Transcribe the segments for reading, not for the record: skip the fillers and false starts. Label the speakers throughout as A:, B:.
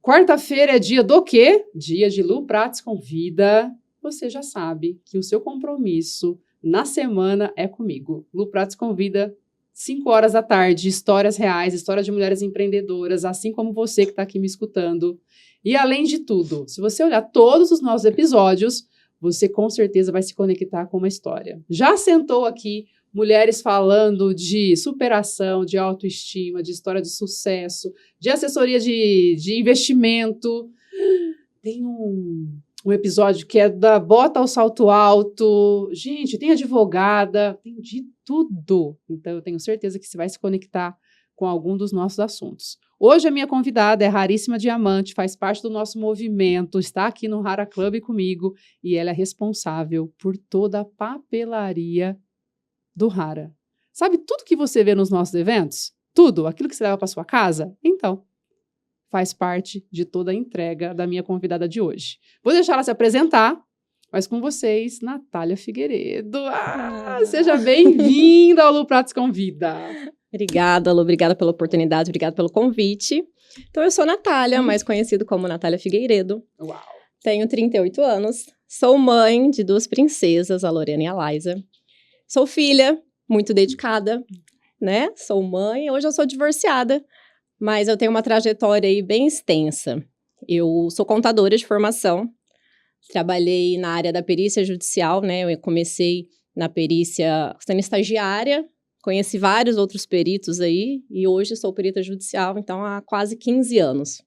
A: Quarta-feira é dia do quê? Dia de Lu Prates Convida. Você já sabe que o seu compromisso na semana é comigo. Lu Prates Convida, 5 horas da tarde, histórias reais, histórias de mulheres empreendedoras, assim como você que está aqui me escutando. E além de tudo, se você olhar todos os nossos episódios, você com certeza vai se conectar com uma história. Já sentou aqui mulheres falando de superação, de autoestima, de história de sucesso, de assessoria de investimento. Tem um episódio que é da bota ao salto alto. Gente, tem advogada, tem de tudo. Então, eu tenho certeza que você vai se conectar com algum dos nossos assuntos. Hoje, a minha convidada é Raríssima Diamante, faz parte do nosso movimento, está aqui no Rara Club comigo e ela é responsável por toda a papelaria do Rara. Sabe tudo que você vê nos nossos eventos? Tudo? Aquilo que você leva para sua casa? Então, faz parte de toda a entrega da minha convidada de hoje. Vou deixar ela se apresentar, mas com vocês, Natália Figueiredo. Seja bem-vinda ao Lu Prates Convida.
B: Obrigada, Lu. Obrigada pela oportunidade, obrigada pelo convite. Então, eu sou Natália, mais conhecida como Natália Figueiredo.
A: Uau!
B: Tenho 38 anos, sou mãe de 2 princesas, a Lorena e a Laísa. Sou filha, muito dedicada, né? Sou mãe, hoje eu sou divorciada, mas eu tenho uma trajetória aí bem extensa. Eu sou contadora de formação, trabalhei na área da perícia judicial, né? Eu comecei na perícia sendo estagiária, conheci vários outros peritos aí, e hoje sou perita judicial, então há quase 15 anos.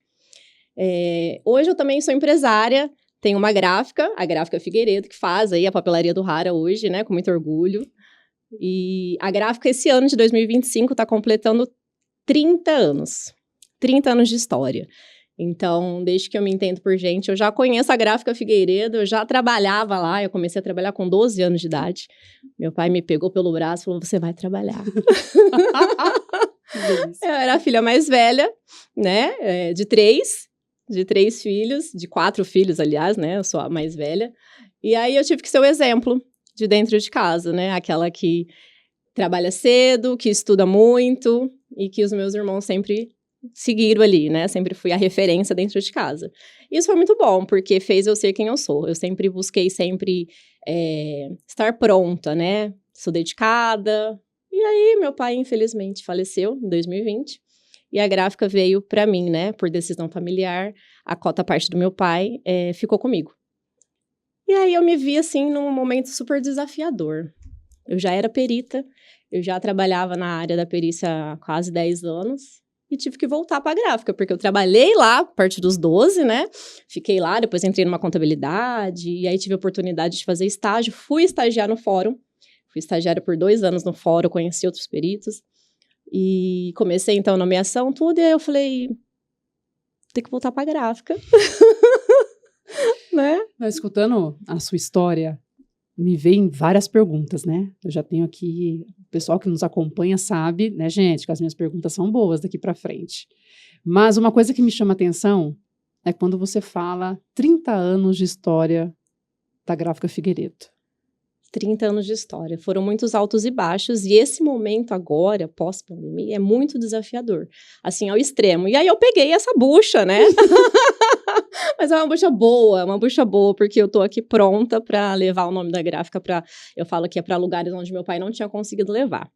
B: Hoje eu também sou empresária, tenho uma gráfica, a Gráfica Figueiredo, que faz aí a papelaria do Rara hoje, né, com muito orgulho. E a gráfica esse ano de 2025 está completando 30 anos. 30 anos de história. Então, desde que eu me entendo por gente, eu já conheço a Gráfica Figueiredo, eu já trabalhava lá, eu comecei a trabalhar com 12 anos de idade. Meu pai me pegou pelo braço e falou, você vai trabalhar. Eu era a filha mais velha, né, de 3 filhos, de 4 filhos, aliás, né, eu sou a mais velha. E aí eu tive que ser o exemplo de dentro de casa, né, aquela que trabalha cedo, que estuda muito e que os meus irmãos sempre seguiram ali, né, sempre fui a referência dentro de casa. Isso foi muito bom, porque fez eu ser quem eu sou. Eu sempre busquei estar pronta, né, sou dedicada. E aí meu pai, infelizmente, faleceu em 2020. E a gráfica veio para mim, né, por decisão familiar, a cota parte do meu pai ficou comigo. E aí eu me vi, assim, num momento super desafiador. Eu já era perita, eu já trabalhava na área da perícia há quase 10 anos, e tive que voltar para a gráfica, porque eu trabalhei lá a partir dos 12, né, fiquei lá, depois entrei numa contabilidade, e aí tive a oportunidade de fazer estágio, fui estagiar no fórum, fui estagiária por 2 anos no fórum, conheci outros peritos, e comecei, então, a nomeação, tudo, e aí eu falei, tem que voltar para a gráfica. Né?
A: Escutando a sua história, me vem várias perguntas, né? Eu já tenho aqui, o pessoal que nos acompanha sabe, né, gente, que as minhas perguntas são boas daqui para frente. Mas uma coisa que me chama atenção é quando você fala 30 anos de história da Gráfica Figueiredo.
B: 30 anos de história. Foram muitos altos e baixos, e esse momento agora, pós-pandemia, é muito desafiador. Assim, ao extremo. E aí eu peguei essa bucha, né? Mas é uma bucha boa, porque eu tô aqui pronta para levar o nome da gráfica eu falo que é para lugares onde meu pai não tinha conseguido levar.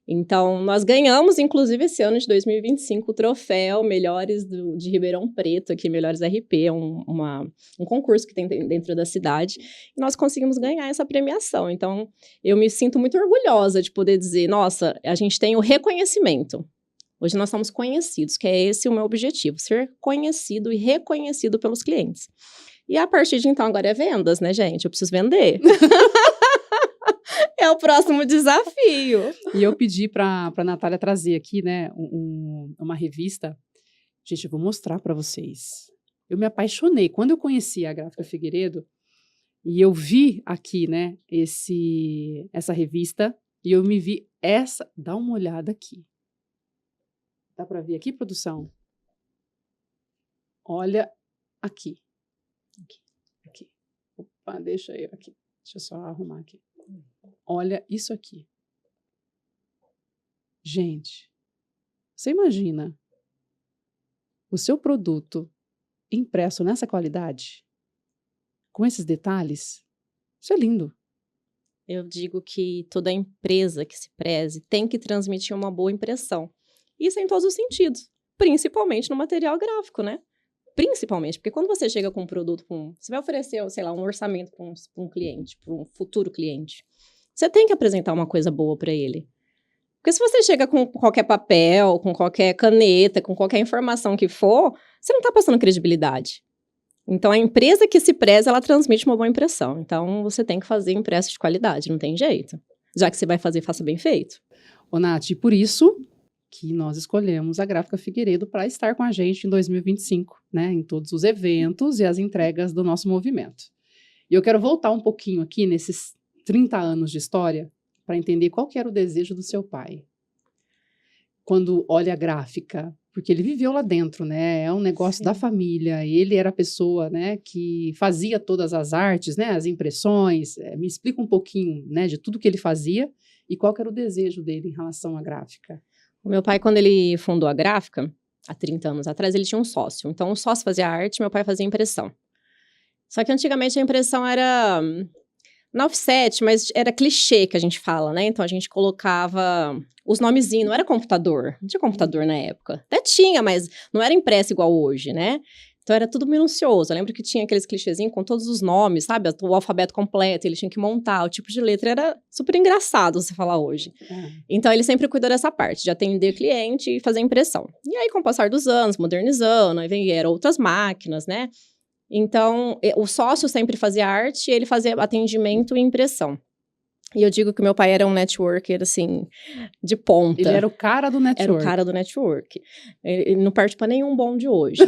B: Então, nós ganhamos, inclusive, esse ano de 2025, o troféu Melhores de Ribeirão Preto, aqui, Melhores RP, um concurso que tem dentro da cidade, e nós conseguimos ganhar essa premiação. Então, eu me sinto muito orgulhosa de poder dizer, nossa, a gente tem o reconhecimento. Hoje nós somos conhecidos, que é esse o meu objetivo, ser conhecido e reconhecido pelos clientes. E a partir de então, agora é vendas, né, gente? Eu preciso vender. É o próximo desafio.
A: E eu pedi para a Natália trazer aqui, né, uma revista. Gente, eu vou mostrar para vocês. Eu me apaixonei. Quando eu conheci a Gráfica Figueiredo, e eu vi aqui, né, essa revista, e eu me vi essa... Dá uma olhada aqui. Dá para ver aqui, produção? Olha aqui. Aqui. Opa, deixa eu aqui. Deixa eu só arrumar aqui. Olha isso aqui. Gente, você imagina o seu produto impresso nessa qualidade, com esses detalhes, isso é lindo.
B: Eu digo que toda empresa que se preze tem que transmitir uma boa impressão. Isso em todos os sentidos, principalmente no material gráfico, né? Principalmente, porque quando você chega com um produto, você vai oferecer, sei lá, um orçamento para um cliente, para um futuro cliente, você tem que apresentar uma coisa boa para ele. Porque se você chega com qualquer papel, com qualquer caneta, com qualquer informação que for, você não está passando credibilidade. Então, a empresa que se preza, ela transmite uma boa impressão. Então, você tem que fazer impresso de qualidade, não tem jeito. Já que você vai fazer, faça bem feito.
A: Ô, Nath, e por isso que nós escolhemos a Gráfica Figueiredo para estar com a gente em 2025, né? Em todos os eventos e as entregas do nosso movimento. E eu quero voltar um pouquinho aqui nesses 30 anos de história para entender qual que era o desejo do seu pai. Quando olha a gráfica, porque ele viveu lá dentro, né? É um negócio da família. Ele era a pessoa, né, que fazia todas as artes, né, as impressões. Me explica um pouquinho, né, de tudo que ele fazia e qual que era o desejo dele em relação à gráfica.
B: O meu pai, quando ele fundou a gráfica, há 30 anos atrás, ele tinha um sócio. Então, o sócio fazia arte, meu pai fazia impressão. Só que antigamente a impressão era na offset, mas era clichê que a gente fala, né? Então, a gente colocava os nomezinhos, não era computador. Não tinha computador na época. Até tinha, mas não era impresso igual hoje, né? Então, era tudo minucioso. Eu lembro que tinha aqueles clichêzinhos com todos os nomes, sabe? O alfabeto completo, ele tinha que montar. O tipo de letra era super engraçado você falar hoje. Então, ele sempre cuidou dessa parte, de atender cliente e fazer impressão. E aí, com o passar dos anos, modernizando, aí vieram outras máquinas, né? Então, o sócio sempre fazia arte e ele fazia atendimento e impressão. E eu digo que meu pai era um networker, assim, de ponta.
A: Ele era o cara do network.
B: Era o cara do network. Ele não parte pra nenhum bonde hoje.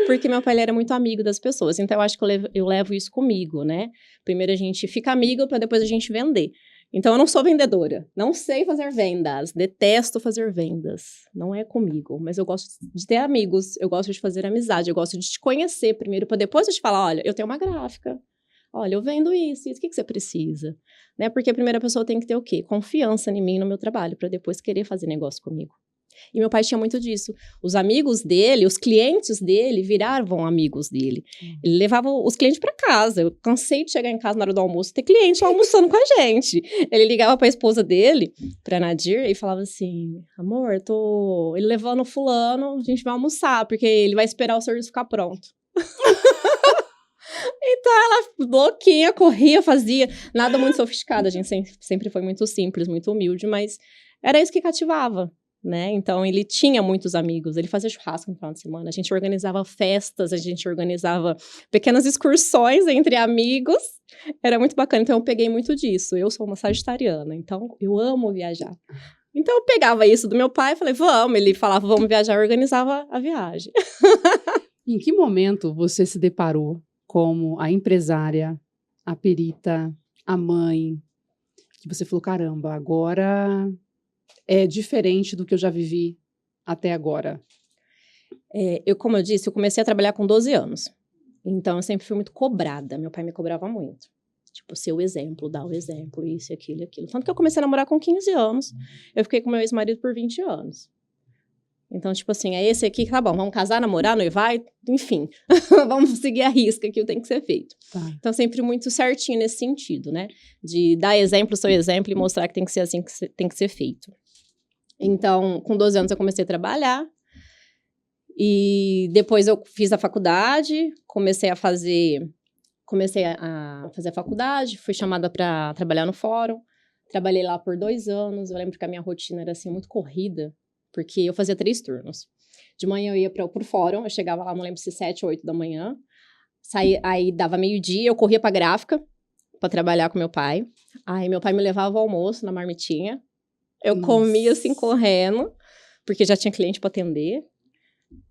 B: Porque meu pai ele era muito amigo das pessoas. Então, eu acho que eu levo isso comigo, né? Primeiro a gente fica amigo pra depois a gente vender. Então, eu não sou vendedora. Não sei fazer vendas. Detesto fazer vendas. Não é comigo. Mas eu gosto de ter amigos. Eu gosto de fazer amizade. Eu gosto de te conhecer primeiro pra depois eu te falar, olha, eu tenho uma gráfica. Olha, eu vendo isso, o que você precisa? Né? Porque a primeira pessoa tem que ter o quê? Confiança em mim, no meu trabalho, para depois querer fazer negócio comigo. E meu pai tinha muito disso. Os amigos dele, os clientes dele, viravam amigos dele. Ele levava os clientes para casa. Eu cansei de chegar em casa na hora do almoço e ter cliente lá almoçando com a gente. Ele ligava para a esposa dele, para Nadir, e falava assim, amor, eu tô ele levando fulano, a gente vai almoçar, porque ele vai esperar o serviço ficar pronto. Então, ela louquinha, corria, fazia. Nada muito sofisticado. A gente sempre foi muito simples, muito humilde, mas era isso que cativava, né? Então, ele tinha muitos amigos. Ele fazia churrasco no final de semana. A gente organizava festas, a gente organizava pequenas excursões entre amigos. Era muito bacana. Então, eu peguei muito disso. Eu sou uma sagitariana, então eu amo viajar. Então, eu pegava isso do meu pai e falei, vamos. Ele falava, vamos viajar, eu organizava a viagem.
A: Em que momento você se deparou como a empresária, a perita, a mãe, que você falou, caramba, agora é diferente do que eu já vivi até agora?
B: Como eu disse, eu comecei a trabalhar com 12 anos. Então, eu sempre fui muito cobrada. Meu pai me cobrava muito. Tipo, ser o exemplo, dar o exemplo, isso, aquilo, aquilo. Tanto que eu comecei a namorar com 15 anos. Eu fiquei com meu ex-marido por 20 anos. Então, tipo assim, é esse aqui, tá bom, vamos casar, namorar, noivar, enfim. Vamos seguir a risca que tem que ser feito.
A: Tá.
B: Então, sempre muito certinho nesse sentido, né? De dar exemplo, seu exemplo e mostrar que tem que ser assim que tem que ser feito. Então, com 12 anos eu comecei a trabalhar. E depois eu fiz a faculdade, comecei a fazer a faculdade, fui chamada para trabalhar no fórum. Trabalhei lá por 2 anos. Eu lembro que a minha rotina era assim, muito corrida. Porque eu fazia 3 turnos. De manhã eu ia pro fórum, eu chegava lá, não lembro se 7 ou 8 da manhã. Aí dava meio-dia, eu corria pra gráfica para trabalhar com meu pai. Aí meu pai me levava ao almoço na marmitinha. Eu comia assim, correndo, porque já tinha cliente para atender.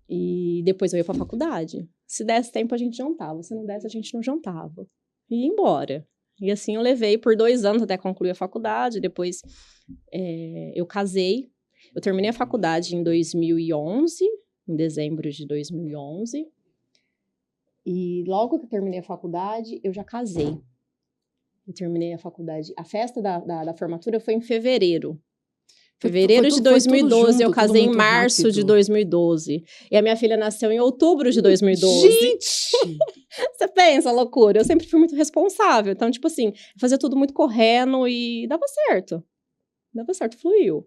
B: E depois eu ia pra faculdade. Se desse tempo, a gente jantava. Se não desse, a gente não jantava. E ia embora. E assim eu levei por 2 anos até concluir a faculdade. Depois eu casei. Eu terminei a faculdade em 2011, em dezembro de 2011. E logo que eu terminei a faculdade, eu já casei. Eu terminei a faculdade. A festa da formatura foi em fevereiro. Fevereiro
A: Foi
B: de
A: tudo
B: 2012,
A: junto,
B: eu
A: tudo
B: casei em
A: muito
B: março de
A: rápido.
B: 2012. E a minha filha nasceu em outubro de 2012.
A: Gente!
B: Você pensa, loucura. Eu sempre fui muito responsável. Então, tipo assim, fazia tudo muito correndo e dava certo. Dava certo, fluiu.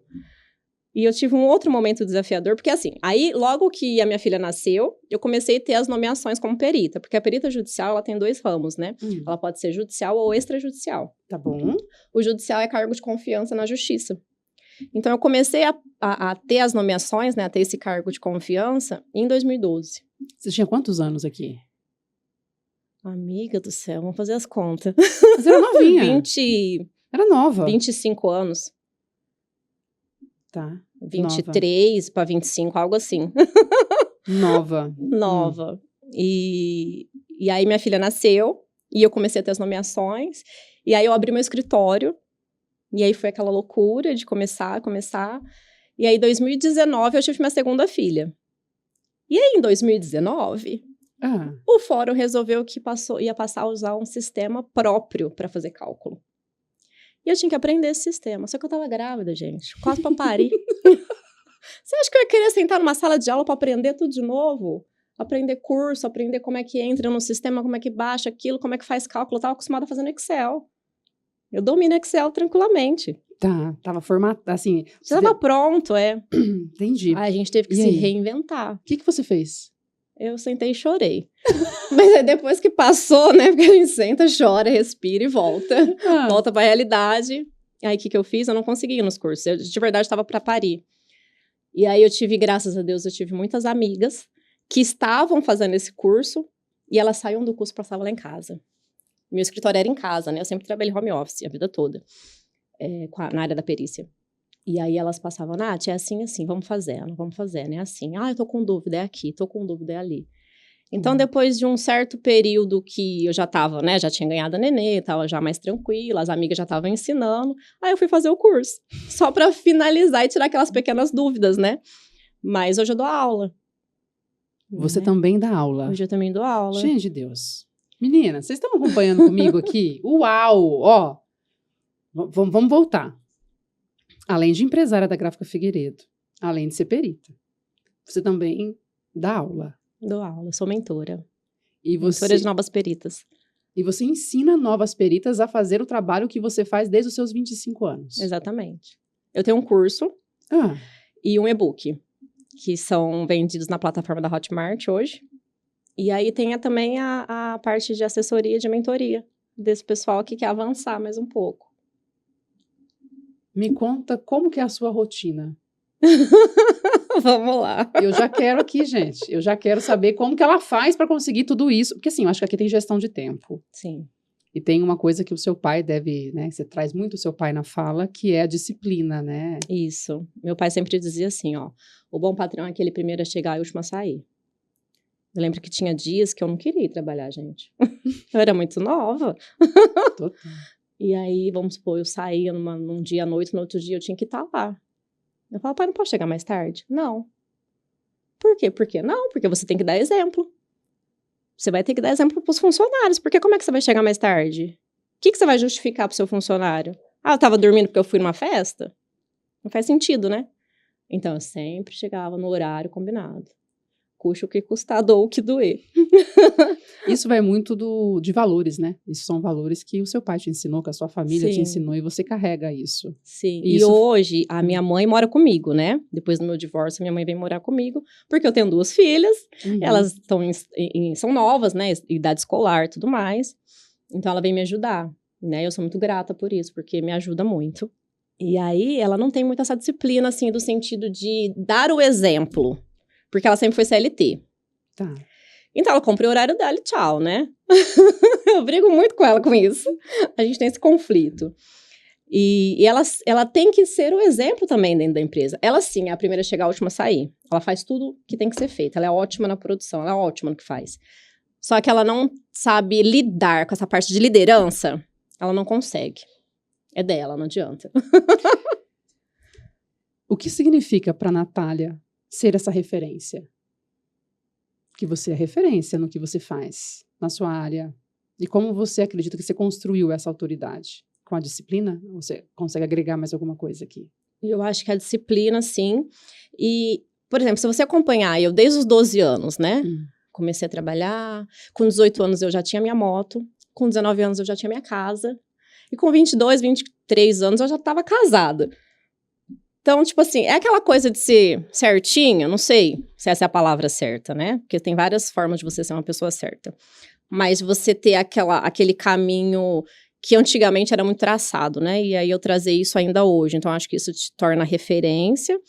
B: E eu tive um outro momento desafiador, porque assim, aí logo que a minha filha nasceu, eu comecei a ter as nomeações como perita, porque a perita judicial, ela tem 2 ramos, né? Ela pode ser judicial ou extrajudicial.
A: Tá bom.
B: O judicial é cargo de confiança na justiça. Então, eu comecei a ter as nomeações, né, a ter esse cargo de confiança em 2012.
A: Você tinha quantos anos aqui?
B: Amiga do céu, vamos fazer as contas.
A: Mas era novinha.
B: 20,
A: Era nova.
B: 25 anos.
A: Tá.
B: 23 para 25, algo assim.
A: Nova.
B: Nova. E aí minha filha nasceu, e eu comecei a ter as nomeações, e aí eu abri meu escritório, e aí foi aquela loucura de começar. E aí, em 2019, eu tive minha segunda filha. E aí, em 2019, o fórum resolveu que ia passar a usar um sistema próprio para fazer cálculo. E eu tinha que aprender esse sistema. Só que eu tava grávida, gente. Quase pra parir. Você acha que eu ia querer sentar numa sala de aula para aprender tudo de novo? Aprender curso, aprender como é que entra no sistema, como é que baixa aquilo, como é que faz cálculo. Eu tava acostumada a fazer no Excel. Eu domino Excel tranquilamente.
A: Tá, tava formado, assim...
B: Já tava pronto,
A: Entendi.
B: Aí a gente teve que se reinventar.
A: O que você fez?
B: Eu sentei e chorei. Mas aí depois que passou, né? Porque a gente senta, chora, respira e volta. Volta pra realidade. Aí o que eu fiz? Eu não consegui ir nos cursos. Eu, de verdade, estava pra parir. E aí graças a Deus, eu tive muitas amigas que estavam fazendo esse curso e elas saíam do curso e passavam lá em casa. Meu escritório era em casa, né? Eu sempre trabalhei home office a vida toda, na área da perícia. E aí elas passavam, Nath, é assim, vamos fazer, né? Assim, eu tô com dúvida, é aqui, tô com dúvida, é ali. Então, depois de um certo período que eu já tava, né, já tinha ganhado a nenê, tava já mais tranquila, as amigas já estavam ensinando, aí eu fui fazer o curso, só pra finalizar e tirar aquelas pequenas dúvidas, né? Mas hoje eu dou aula.
A: Você também dá aula?
B: Hoje eu também dou aula.
A: Gente de Deus. Menina, vocês estão acompanhando comigo aqui? Uau! Ó, vamos voltar. Além de empresária da Gráfica Figueiredo, além de ser perita, você também dá aula.
B: Dou aula, sou mentora.
A: Mentora
B: de novas peritas.
A: E você ensina novas peritas a fazer o trabalho que você faz desde os seus 25 anos.
B: Exatamente. Eu tenho um curso e um e-book, que são vendidos na plataforma da Hotmart hoje. E aí tem também a parte de assessoria e de mentoria desse pessoal que quer avançar mais um pouco.
A: Me conta como que é a sua rotina.
B: Vamos lá.
A: Eu já quero aqui, gente. Eu já quero saber como que ela faz para conseguir tudo isso. Porque assim, eu acho que aqui tem gestão de tempo.
B: Sim.
A: E tem uma coisa que o seu pai deve, né? Você traz muito o seu pai na fala, que é a disciplina, né?
B: Isso. Meu pai sempre dizia assim, ó. O bom patrão é aquele primeiro a chegar e o último a sair. Eu lembro que tinha dias que eu não queria ir trabalhar, gente. Eu era muito nova.
A: Total.
B: E aí, vamos supor, eu saía num dia à noite, no outro dia eu tinha que estar lá. Eu falava, pai, não posso chegar mais tarde? Não. Por quê? Por quê? Não, porque você tem que dar exemplo. Você vai ter que dar exemplo para os funcionários, porque como é que você vai chegar mais tarde? O que você vai justificar para o seu funcionário? Eu tava dormindo porque eu fui numa festa? Não faz sentido, né? Então, eu sempre chegava no horário combinado. Custe o que custar, dou o que doer.
A: Isso vai muito de valores, né? Isso são valores que o seu pai te ensinou, que a sua família te ensinou, e você carrega isso.
B: Sim, e hoje a minha mãe mora comigo, né? Depois do meu divórcio, minha mãe vem morar comigo, porque eu tenho 2 filhas, elas são novas, né? Idade escolar e tudo mais. Então, ela vem me ajudar, né? Eu sou muito grata por isso, porque me ajuda muito. E aí, ela não tem muito essa disciplina, assim, do sentido de dar o exemplo. Porque ela sempre foi CLT.
A: Tá.
B: Então, ela cumpre o horário dela e tchau, né? Eu brigo muito com ela com isso. A gente tem esse conflito. E ela tem que ser o exemplo também dentro da empresa. Ela, sim, é a primeira a chegar, a última a sair. Ela faz tudo que tem que ser feito. Ela é ótima na produção, ela é ótima no que faz. Só que ela não sabe lidar com essa parte de liderança. Ela não consegue. É dela, não adianta.
A: O que significa para Natália ser essa referência? Que você é referência no que você faz, na sua área. E como você acredita que você construiu essa autoridade? Com a disciplina? Você consegue agregar mais alguma coisa aqui?
B: Eu acho que a disciplina, sim. E, por exemplo, se você acompanhar, eu desde os 12 anos, né? Comecei a trabalhar. Com 18 anos eu já tinha minha moto. Com 19 anos eu já tinha minha casa. E com 22, 23 anos eu já estava casada. Então, tipo assim, é aquela coisa de ser certinha, não sei se essa é a palavra certa, né? Porque tem várias formas de você ser uma pessoa certa. Mas você ter aquele caminho que antigamente era muito traçado, né? E aí eu trazer isso ainda hoje. Então, acho que isso te torna referência.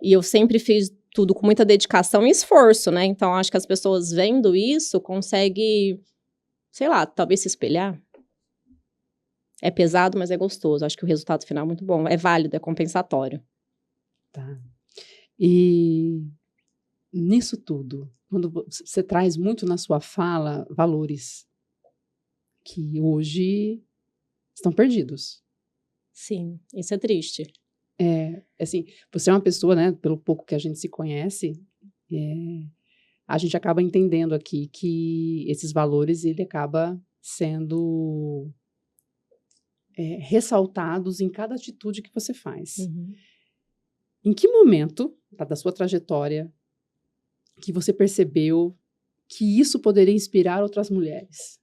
B: E eu sempre fiz tudo com muita dedicação e esforço, né? Então, acho que as pessoas vendo isso conseguem, sei lá, talvez se espelhar. É pesado, mas é gostoso. Acho que o resultado final é muito bom. É válido, é compensatório.
A: Tá. E nisso tudo, quando você traz muito na sua fala valores que hoje estão perdidos.
B: Sim, isso é triste.
A: Assim, você é uma pessoa, né, pelo pouco que a gente se conhece, a gente acaba entendendo aqui que esses valores, ele acaba sendo ressaltados em cada atitude que você faz.
B: Uhum.
A: Em que momento da sua trajetória que você percebeu que isso poderia inspirar outras mulheres?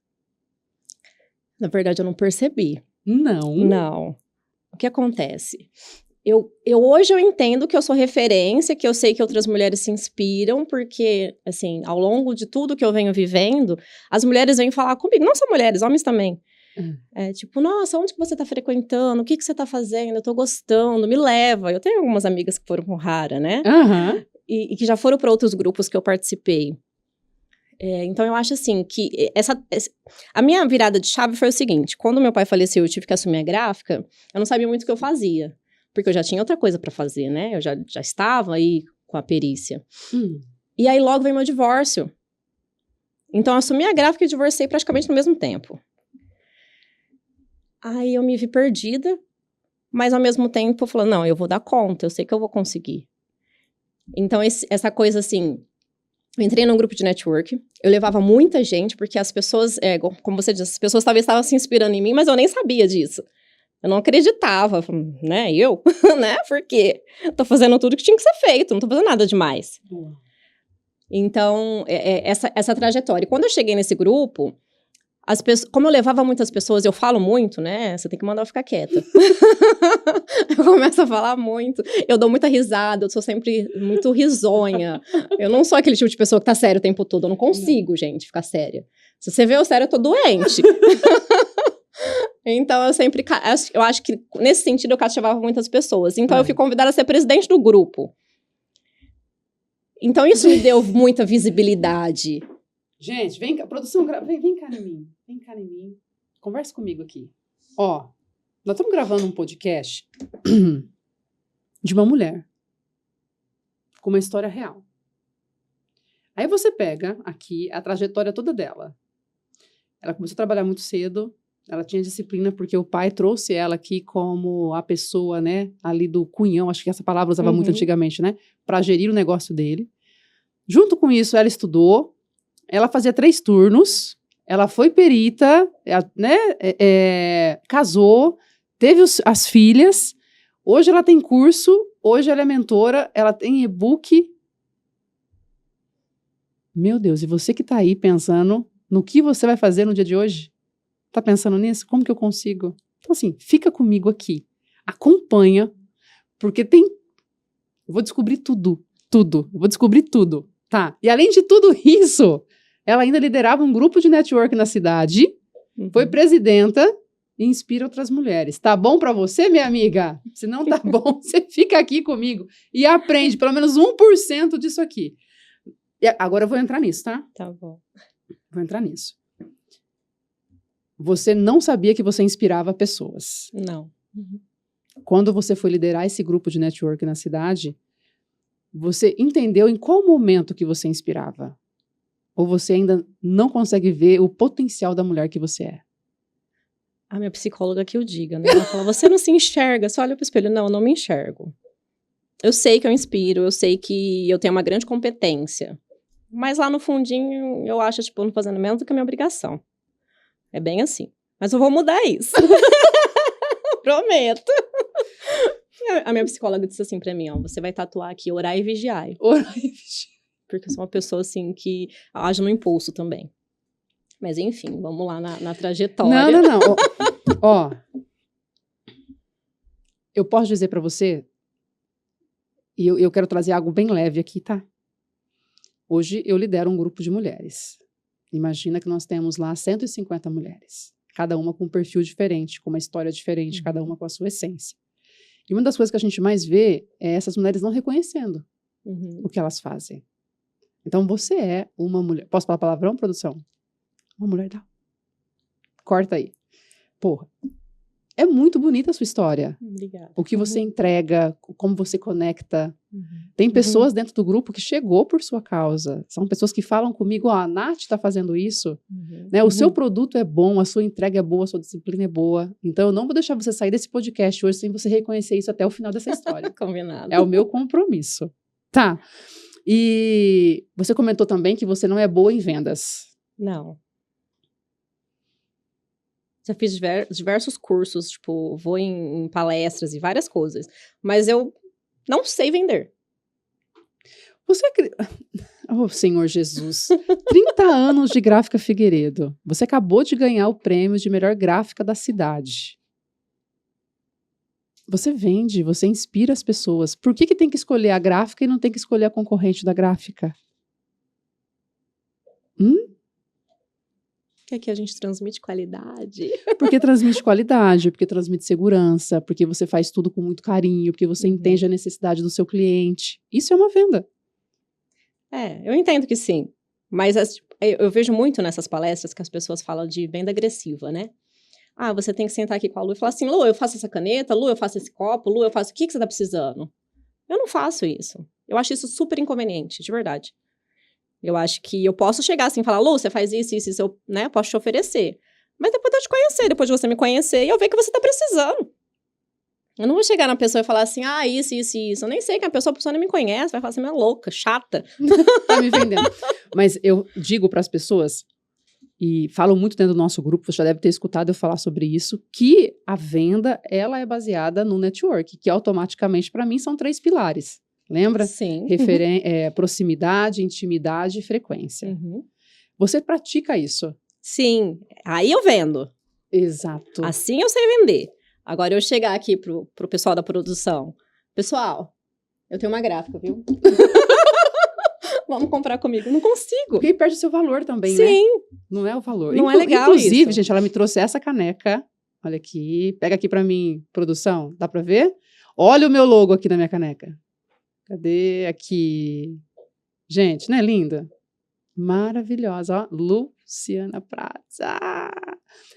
B: Na verdade, eu não percebi.
A: Não.
B: Não. O que acontece? Hoje eu entendo que eu sou referência, que eu sei que outras mulheres se inspiram, porque, assim, ao longo de tudo que eu venho vivendo, as mulheres vêm falar comigo, não só mulheres, homens também. Tipo, nossa, onde que você tá frequentando? O que que você tá fazendo? Eu tô gostando, me leva. Eu tenho algumas amigas que foram com Rara, né?
A: Aham.
B: E que já foram para outros grupos que eu participei. Então, eu acho assim, que a minha virada de chave foi o seguinte, quando meu pai faleceu e eu tive que assumir a gráfica, eu não sabia muito o que eu fazia, porque eu já tinha outra coisa para fazer, né? Eu já estava aí com a perícia. E aí, logo veio meu divórcio. Então, eu assumi a gráfica e divorciei praticamente no mesmo tempo. Aí, eu me vi perdida, mas ao mesmo tempo, eu falei, não, eu vou dar conta, eu sei que eu vou conseguir. Então, essa coisa assim... Eu entrei num grupo de network, eu levava muita gente, porque as pessoas, como você disse, as pessoas talvez estavam se inspirando em mim, mas eu nem sabia disso. Eu não acreditava, né, né, por quê? Tô fazendo tudo que tinha que ser feito, não tô fazendo nada demais. Então, essa trajetória. E quando eu cheguei nesse grupo, como eu levava muitas pessoas, eu falo muito, né, você tem que mandar eu ficar quieta. Eu começo a falar muito, eu dou muita risada, eu sou sempre muito risonha. Eu não sou aquele tipo de pessoa que tá séria o tempo todo, eu não consigo, gente, ficar séria. Se você vê eu séria, eu tô doente. Então, eu acho que nesse sentido eu cativava muitas pessoas. Então, eu fui convidada a ser presidente do grupo. Então, isso me deu muita visibilidade.
A: Gente, vem cá, produção, vem cá em mim. Vem cá em mim. Conversa comigo aqui. Ó, nós estamos gravando um podcast de uma mulher com uma história real. Aí você pega aqui a trajetória toda dela. Ela começou a trabalhar muito cedo, ela tinha disciplina porque o pai trouxe ela aqui como a pessoa, né, ali do cunhão, acho que essa palavra usava muito antigamente, né, para gerir o negócio dele. Junto com isso, ela estudou, ela fazia 3 turnos, ela foi perita, né, casou, teve as filhas, hoje ela tem curso, hoje ela é mentora, ela tem e-book. Meu Deus, e você que tá aí pensando no que você vai fazer no dia de hoje? Tá pensando nisso? Como que eu consigo? Então assim, fica comigo aqui, acompanha, porque eu vou descobrir tudo, eu vou descobrir tudo, tá? E além de tudo isso, ela ainda liderava um grupo de network na cidade, foi presidenta e inspira outras mulheres. Tá bom pra você, minha amiga? Se não tá bom, você fica aqui comigo e aprende pelo menos 1% disso aqui. E agora eu vou entrar nisso, tá?
B: Tá bom.
A: Vou entrar nisso. Você não sabia que você inspirava pessoas.
B: Não.
A: Quando você foi liderar esse grupo de network na cidade, você entendeu em qual momento que você inspirava? Ou você ainda não consegue ver o potencial da mulher que você é?
B: A minha psicóloga que o diga, né? Ela fala, você não se enxerga, você olha pro espelho. Não, eu não me enxergo. Eu sei que eu inspiro, eu sei que eu tenho uma grande competência. Mas lá no fundinho, eu acho, tipo, não fazendo menos do que a minha obrigação. É bem assim. Mas eu vou mudar isso. Prometo. A minha psicóloga disse assim pra mim, ó, você vai tatuar aqui, orar e vigiar.
A: Orar e vigiar.
B: Porque eu sou uma pessoa, assim, que age no impulso também. Mas, enfim, vamos lá na trajetória.
A: Não. Ó, eu posso dizer pra você, e eu quero trazer algo bem leve aqui, tá? Hoje eu lidero um grupo de mulheres. Imagina que nós temos lá 150 mulheres. Cada uma com um perfil diferente, com uma história diferente, cada uma com a sua essência. E uma das coisas que a gente mais vê é essas mulheres não reconhecendo o que elas fazem. Então, você é uma mulher... Posso falar palavrão, produção? Uma mulher da... Corta aí. Porra. É muito bonita a sua história.
B: Obrigada.
A: O que você entrega, como você conecta. Tem pessoas dentro do grupo que chegou por sua causa. São pessoas que falam comigo, a Nath está fazendo isso. Né? O seu produto é bom, a sua entrega é boa, a sua disciplina é boa. Então, eu não vou deixar você sair desse podcast hoje sem você reconhecer isso até o final dessa história.
B: Combinado.
A: É o meu compromisso. Tá. E você comentou também que você não é boa em vendas.
B: Não. Já fiz diversos cursos, tipo, vou em palestras e várias coisas. Mas eu não sei vender.
A: Você acredita... Oh, Senhor Jesus. 30 anos de Gráfica Figueiredo. Você acabou de ganhar o prêmio de melhor gráfica da cidade. Você vende, você inspira as pessoas. Por que tem que escolher a gráfica e não tem que escolher a concorrente da gráfica?
B: Porque aqui a gente transmite qualidade.
A: Porque transmite qualidade, porque transmite segurança, porque você faz tudo com muito carinho, porque você entende a necessidade do seu cliente. Isso é uma venda.
B: Eu entendo que sim. Mas eu vejo muito nessas palestras que as pessoas falam de venda agressiva, né? Ah, você tem que sentar aqui com a Lu e falar assim, Lu, eu faço essa caneta, Lu, eu faço esse copo, Lu, eu faço... O que você tá precisando? Eu não faço isso. Eu acho isso super inconveniente, de verdade. Eu acho que eu posso chegar assim e falar, Lu, você faz isso, eu, né, posso te oferecer. Mas depois de eu te conhecer, depois de você me conhecer, eu ver que você tá precisando. Eu não vou chegar na pessoa e falar assim, isso. Eu nem sei que a pessoa nem me conhece, vai falar assim, é louca, chata.
A: Tá me vendendo. Mas eu digo para as pessoas, e falo muito dentro do nosso grupo, você já deve ter escutado eu falar sobre isso, que a venda, ela é baseada no network, que automaticamente, para mim, são 3 pilares. Lembra?
B: Sim.
A: Proximidade, intimidade e frequência. Você pratica isso?
B: Sim. Aí eu vendo.
A: Exato.
B: Assim eu sei vender. Agora, eu chegar aqui pro pessoal da produção. Pessoal, eu tenho uma gráfica, viu? Vamos comprar comigo. Não consigo.
A: Porque aí perde o seu valor também,
B: Sim.
A: né? Sim. Não é o valor.
B: Não é legal
A: Inclusive,
B: isso.
A: gente, ela me trouxe essa caneca. Olha aqui. Pega aqui pra mim, produção. Dá pra ver? Olha o meu logo aqui na minha caneca. Cadê? Aqui. Gente, não é linda? Maravilhosa. Ó, Luciana Prats.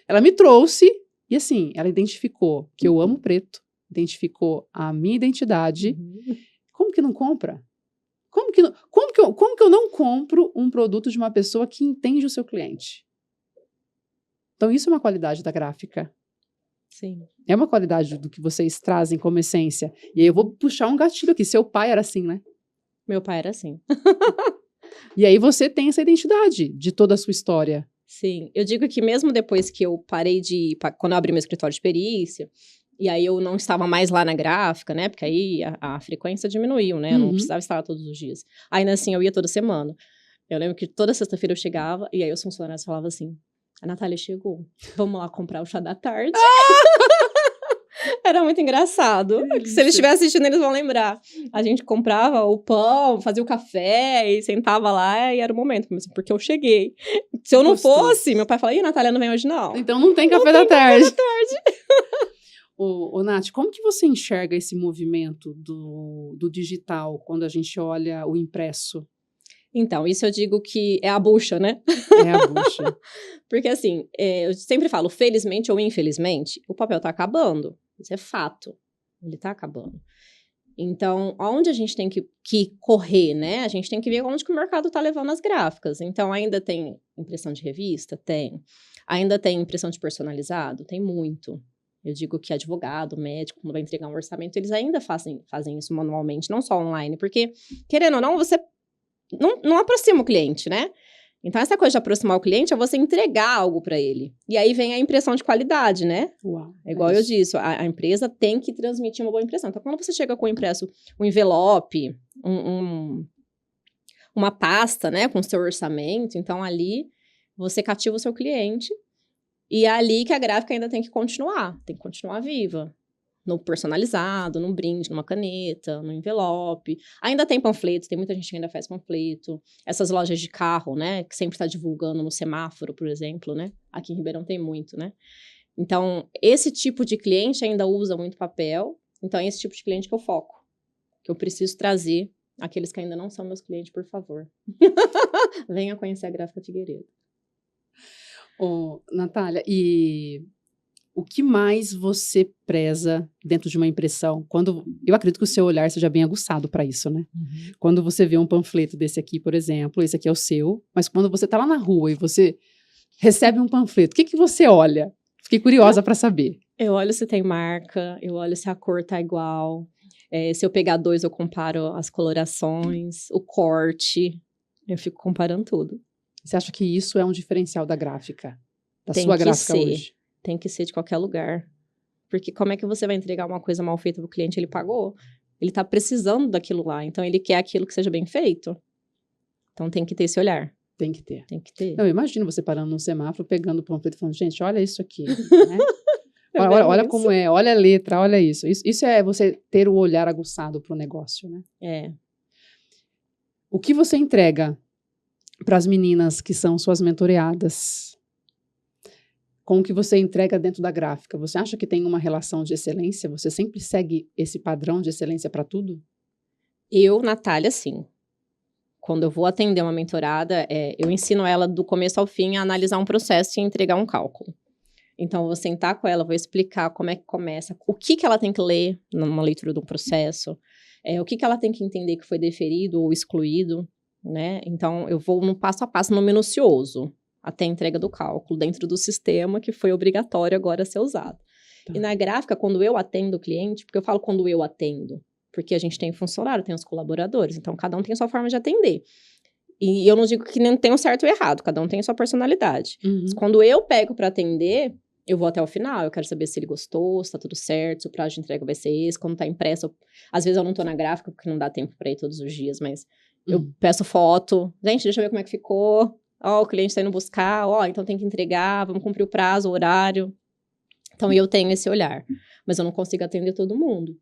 A: Ela me trouxe e, assim, ela identificou que eu amo preto, identificou a minha identidade. Como que não compra? Como que eu não compro um produto de uma pessoa que entende o seu cliente? Então, isso é uma qualidade da gráfica.
B: Sim.
A: É uma qualidade do que vocês trazem como essência. E aí eu vou puxar um gatilho aqui. Seu pai era assim, né?
B: Meu pai era assim.
A: E aí você tem essa identidade de toda a sua história.
B: Sim. Eu digo que mesmo depois que eu parei quando eu abri meu escritório de perícia, e aí eu não estava mais lá na gráfica, né? Porque aí a frequência diminuiu, né? Eu não precisava estar lá todos os dias. Ainda assim, eu ia toda semana. Eu lembro que toda sexta-feira eu chegava, e aí os funcionários falavam assim, a Natália chegou, vamos lá comprar o chá da tarde. Era muito engraçado. Se eles estiverem assistindo, eles vão lembrar. A gente comprava o pão, fazia o café e sentava lá e era o momento. Porque eu cheguei. Se eu não fosse, meu pai falava, Natália não vem hoje não.
A: Então não tem café da tarde. Ô, Nath, como que você enxerga esse movimento do digital quando a gente olha o impresso?
B: Então, isso eu digo que é a bucha, né?
A: É a bucha.
B: Porque assim, eu sempre falo, felizmente ou infelizmente, o papel tá acabando. Isso é fato. Ele tá acabando. Então, aonde a gente tem que correr, né? A gente tem que ver onde que o mercado tá levando as gráficas. Então, ainda tem impressão de revista? Tem. Ainda tem impressão de personalizado? Tem muito. Eu digo que advogado, médico, quando vai entregar um orçamento, eles ainda fazem isso manualmente, não só online. Porque, querendo ou não, você não aproxima o cliente, né? Então, essa coisa de aproximar o cliente é você entregar algo para ele. E aí vem a impressão de qualidade, né?
A: Uau,
B: É igual eu disse, a empresa tem que transmitir uma boa impressão. Então, quando você chega com o impresso, um envelope, uma pasta, né, com o seu orçamento, então ali você cativa o seu cliente e é ali que a gráfica ainda tem que continuar viva. No personalizado, num brinde, numa caneta, no envelope. Ainda tem panfletos, tem muita gente que ainda faz panfleto. Essas lojas de carro, né, que sempre está divulgando no semáforo, por exemplo, né? Aqui em Ribeirão tem muito, né? Então, esse tipo de cliente ainda usa muito papel. Então, é esse tipo de cliente que eu foco. Que eu preciso trazer aqueles que ainda não são meus clientes, por favor. Venha conhecer a Gráfica Figueiredo.
A: Ô, Natália, e o que mais você preza dentro de uma impressão? Eu acredito que o seu olhar seja bem aguçado para isso, né? Uhum. Quando você vê um panfleto desse aqui, por exemplo, esse aqui é o seu, mas quando você está lá na rua e você recebe um panfleto, o que você olha? Fiquei curiosa para saber.
B: Eu olho se tem marca, eu olho se a cor tá igual. Se eu pegar 2, eu comparo as colorações, o corte. Eu fico comparando tudo.
A: Você acha que isso é um diferencial da gráfica? Da sua gráfica hoje?
B: Tem que ser de qualquer lugar. Porque como é que você vai entregar uma coisa mal feita pro cliente? Ele pagou. Ele tá precisando daquilo lá. Então, ele quer aquilo que seja bem feito. Então, tem que ter esse olhar.
A: Tem que ter.
B: Tem que ter.
A: Não, imagina você parando num semáforo, pegando o panfleto e falando, gente, olha isso aqui. Né? Olha como é, olha a letra, olha isso. Isso é você ter o olhar aguçado pro negócio, né?
B: É.
A: O que você entrega para as meninas que são suas mentoreadas? Com o que você entrega dentro da gráfica? Você acha que tem uma relação de excelência? Você sempre segue esse padrão de excelência para tudo?
B: Eu, Natália, sim. Quando eu vou atender uma mentorada, eu ensino ela do começo ao fim a analisar um processo e entregar um cálculo. Então, eu vou sentar com ela, vou explicar como é que começa, o que ela tem que ler numa leitura de um processo, o que ela tem que entender que foi deferido ou excluído, né? Então, eu vou no passo a passo, no minucioso, até a entrega do cálculo, dentro do sistema que foi obrigatório agora a ser usado. Tá. E na gráfica, quando eu atendo o cliente, porque eu falo quando eu atendo, porque a gente tem funcionário, tem os colaboradores, então cada um tem a sua forma de atender. E eu não digo que não tem um certo ou errado, cada um tem a sua personalidade. Uhum. Mas quando eu pego para atender, eu vou até o final, eu quero saber se ele gostou, se tá tudo certo, se o prazo de entrega vai ser esse, quando tá impresso. Às vezes eu não tô na gráfica, porque não dá tempo para ir todos os dias, mas eu peço foto. Gente, deixa eu ver como é que ficou. Ó, o cliente tá indo buscar, então tem que entregar, vamos cumprir o prazo, o horário. Então, eu tenho esse olhar. Mas eu não consigo atender todo mundo.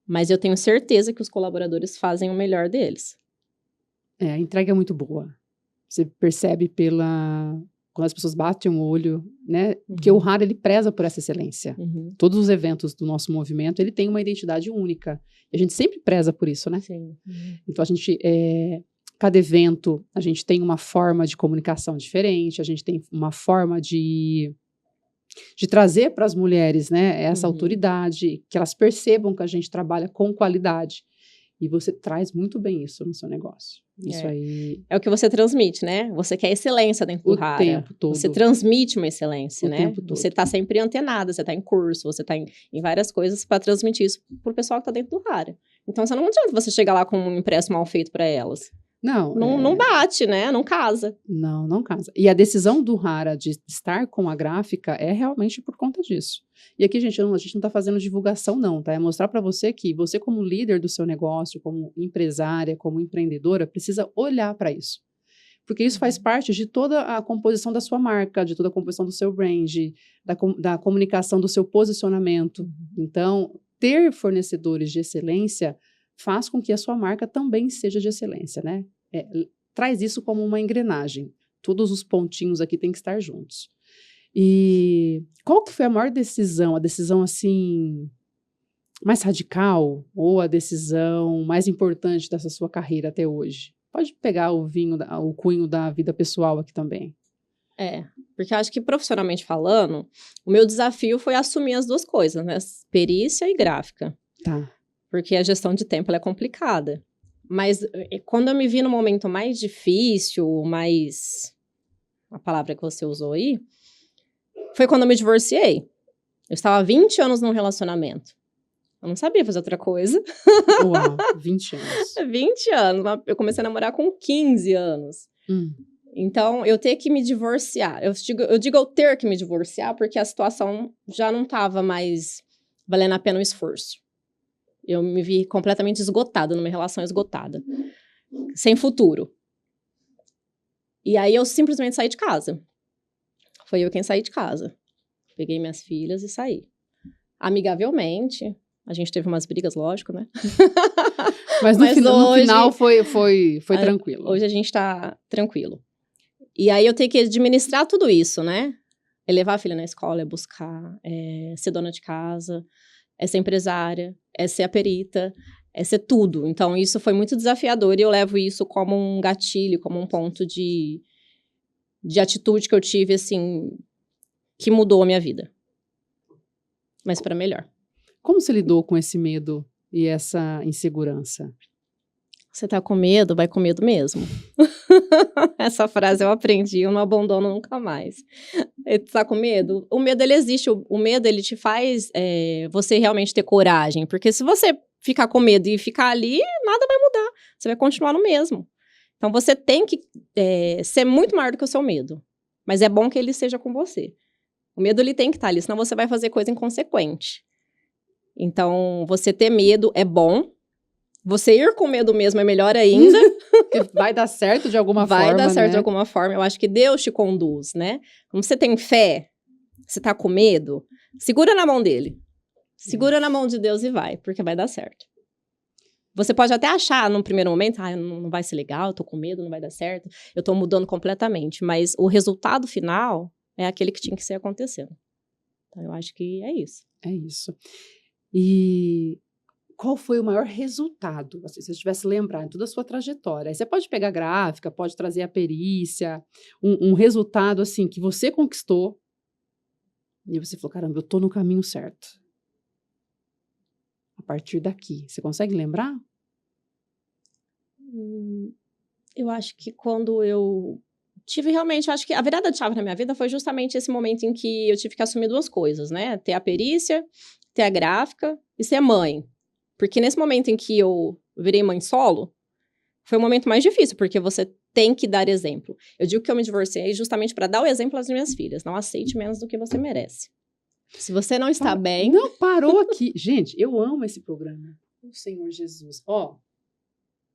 B: Mas eu tenho certeza que os colaboradores fazem o melhor deles.
A: A entrega é muito boa. Você percebe quando as pessoas batem o olho, né? Porque o Hara, ele preza por essa excelência. Todos os eventos do nosso movimento, ele tem uma identidade única. E a gente sempre preza por isso, né?
B: Sim.
A: Então, a gente... Cada evento, a gente tem uma forma de comunicação diferente, a gente tem uma forma de trazer para as mulheres, né, essa autoridade, que elas percebam que a gente trabalha com qualidade. E você traz muito bem isso no seu negócio. Isso aí...
B: É o que você transmite, né? Você quer excelência dentro do Hara.
A: O tempo todo.
B: Você transmite uma excelência, né?
A: O tempo todo.
B: Você está sempre antenada, você está em curso, você está em várias coisas para transmitir isso para o pessoal que está dentro do Hara. Então, não adianta você chegar lá com um impresso mal feito para elas. Não bate, né? Não casa.
A: Não casa. E a decisão do Hara de estar com a gráfica é realmente por conta disso. E aqui, gente, a gente não está fazendo divulgação, não, tá? É mostrar para você que você, como líder do seu negócio, como empresária, como empreendedora, precisa olhar para isso. Porque isso faz parte de toda a composição da sua marca, de toda a composição do seu brand, da comunicação do seu posicionamento. Então, ter fornecedores de excelência faz com que a sua marca também seja de excelência, né? Traz isso como uma engrenagem. Todos os pontinhos aqui têm que estar juntos. E qual que foi a maior decisão? A decisão, assim, mais radical? Ou a decisão mais importante dessa sua carreira até hoje? Pode pegar o cunho da vida pessoal aqui também.
B: Porque eu acho que profissionalmente falando, o meu desafio foi assumir as duas coisas, né? Perícia e gráfica.
A: Tá.
B: Porque a gestão de tempo ela é complicada. Mas quando eu me vi no momento mais difícil, a palavra que você usou aí, foi quando eu me divorciei. Eu estava há 20 anos num relacionamento. Eu não sabia fazer outra coisa.
A: Uau, 20 anos.
B: 20 anos. Eu comecei a namorar com 15 anos. Então, eu ter que me divorciar. Eu digo eu ter que me divorciar porque a situação já não estava mais valendo a pena o esforço. Eu me vi completamente esgotada, numa relação esgotada. Sem futuro. E aí, eu simplesmente saí de casa. Foi eu quem saí de casa. Peguei minhas filhas e saí. Amigavelmente. A gente teve umas brigas, lógico, né?
A: Mas no final foi tranquilo.
B: Hoje a gente tá tranquilo. E aí eu tenho que administrar tudo isso, né? É levar a filha na escola, é buscar, é ser dona de casa, é ser empresária, é ser a perita, é ser tudo. Então isso foi muito desafiador e eu levo isso como um gatilho, como um ponto de atitude que eu tive, assim, que mudou a minha vida. Mas para melhor.
A: Como você lidou com esse medo e essa insegurança?
B: Você tá com medo, vai com medo mesmo. Essa frase eu aprendi, eu não abandono nunca mais. Você tá com medo? O medo, ele existe. O medo, ele te faz você realmente ter coragem. Porque se você ficar com medo e ficar ali, nada vai mudar. Você vai continuar no mesmo. Então, você tem que ser muito maior do que o seu medo. Mas é bom que ele esteja com você. O medo, ele tem que estar ali, senão você vai fazer coisa inconsequente. Então, você ter medo é bom. Você ir com medo mesmo é melhor ainda.
A: Vai dar certo de alguma forma,
B: Vai dar certo,
A: né?
B: de alguma forma. Eu acho que Deus te conduz, né? Como você tem fé, você tá com medo, segura na mão dele. Segura na mão de Deus e vai, porque vai dar certo. Você pode até achar, num primeiro momento, não vai ser legal, eu tô com medo, não vai dar certo. Eu tô mudando completamente. Mas o resultado final é aquele que tinha que ser acontecendo. Então, eu acho que é isso.
A: É isso. E qual foi o maior resultado, assim, se você tivesse lembrado toda a sua trajetória? Aí você pode pegar a gráfica, pode trazer a perícia, um resultado, assim, que você conquistou e você falou, caramba, eu tô no caminho certo. A partir daqui, você consegue lembrar?
B: Eu acho que quando eu tive realmente, eu acho que a virada de chave na minha vida foi justamente esse momento em que eu tive que assumir duas coisas, né? Ter a perícia, ter a gráfica e ser mãe. Porque nesse momento em que eu virei mãe solo, foi o momento mais difícil, porque você tem que dar exemplo. Eu digo que eu me divorciei justamente para dar o exemplo às minhas filhas. Não aceite menos do que você merece. Se você não está bem...
A: Não, parou aqui. Gente, eu amo esse programa. O Senhor Jesus. Ó,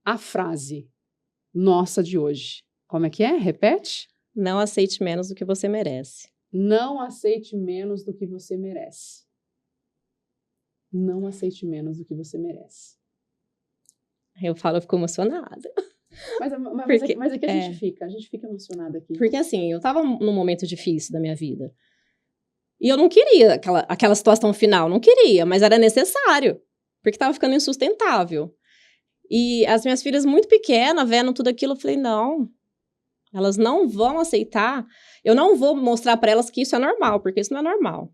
A: a frase nossa de hoje. Como é que é? Repete.
B: Não aceite menos do que você merece.
A: Não aceite menos do que você merece. Não aceite menos do que você merece.
B: Eu fico emocionada.
A: Mas aqui a gente fica emocionada aqui.
B: Porque assim, eu tava num momento difícil da minha vida. E eu não queria aquela situação final, não queria, mas era necessário. Porque tava ficando insustentável. E as minhas filhas muito pequenas, vendo tudo aquilo, eu falei, não, elas não vão aceitar. Eu não vou mostrar para elas que isso é normal, porque isso não é normal.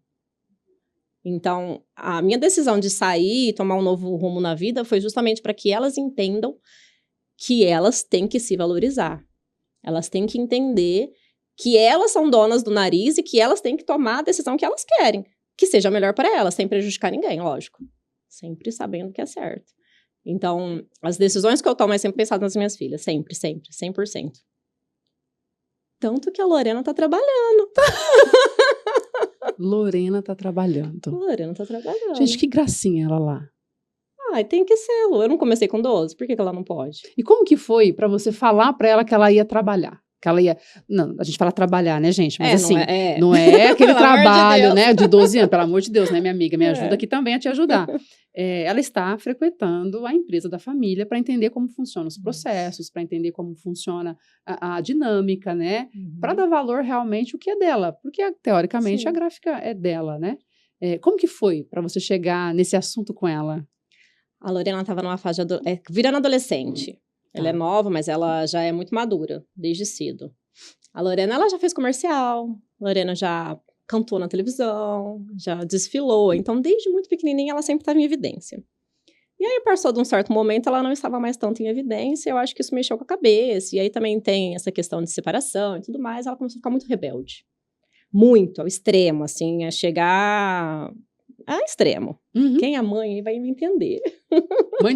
B: Então, a minha decisão de sair e tomar um novo rumo na vida foi justamente para que elas entendam que elas têm que se valorizar. Elas têm que entender que elas são donas do nariz e que elas têm que tomar a decisão que elas querem. Que seja melhor para elas, sem prejudicar ninguém, lógico. Sempre sabendo que é certo. Então, as decisões que eu tomo é sempre pensado nas minhas filhas. Sempre, sempre, 100%. Tanto que a Lorena tá trabalhando.
A: Lorena tá trabalhando. Gente, que gracinha ela lá.
B: Ai, tem que ser, Lu. Eu não comecei com 12, por que ela não pode?
A: E como que foi pra você falar pra ela que ela ia trabalhar? Que ela ia... Não, a gente fala trabalhar, né, gente? Mas assim, não é aquele trabalho, né, de 12 anos. Pelo amor de Deus, né, minha amiga? Me ajuda aqui também a te ajudar. Ela está frequentando a empresa da família para entender como funcionam os processos, para entender como funciona a dinâmica, né? Para dar valor realmente o que é dela. Porque, teoricamente, a gráfica é dela, né? Como que foi para você chegar nesse assunto com ela?
B: A Lorena estava numa fase virando adolescente. Ela é nova, mas ela já é muito madura, desde cedo. A Lorena, ela já fez comercial. A Lorena já cantou na televisão, já desfilou. Então, desde muito pequenininha, ela sempre estava em evidência. E aí, passou de um certo momento, ela não estava mais tanto em evidência. Eu acho que isso mexeu com a cabeça. E aí, também tem essa questão de separação e tudo mais. Ela começou a ficar muito rebelde. Muito, ao extremo, assim, a chegar... a extremo. Quem é mãe vai me entender.
A: Mãe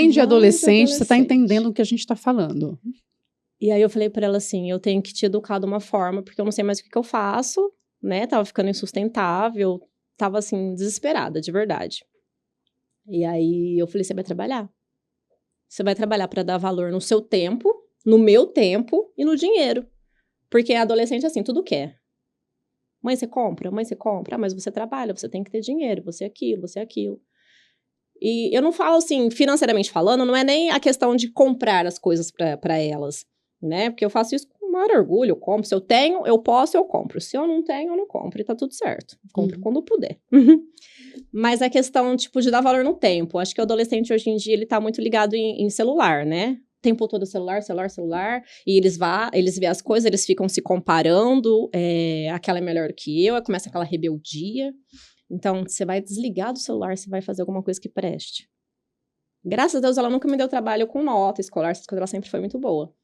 A: de adolescente, você está entendendo o que a gente está falando.
B: E aí eu falei pra ela assim, eu tenho que te educar de uma forma, porque eu não sei mais o que eu faço, né? Tava ficando insustentável, tava assim, desesperada, de verdade. E aí eu falei, você vai trabalhar. Você vai trabalhar pra dar valor no seu tempo, no meu tempo e no dinheiro. Porque adolescente, assim, tudo quer. Mãe, você compra? Mãe, você compra? Ah, mas você trabalha, você tem que ter dinheiro, você é aquilo, você é aquilo. E eu não falo assim, financeiramente falando, não é nem a questão de comprar as coisas pra elas, né? Porque eu faço isso com o maior orgulho, eu compro. Se eu tenho, eu posso, eu compro. Se eu não tenho, eu não compro e tá tudo certo. Compro quando puder. Mas a questão, tipo, de dar valor no tempo. Acho que o adolescente hoje em dia, ele tá muito ligado em celular, né? O tempo todo celular, celular, celular. E eles vê as coisas, eles ficam se comparando. Aquela é melhor que eu, aí começa aquela rebeldia. Então, você vai desligar do celular, você vai fazer alguma coisa que preste. Graças a Deus, ela nunca me deu trabalho com nota escolar, essas coisas, ela sempre foi muito boa.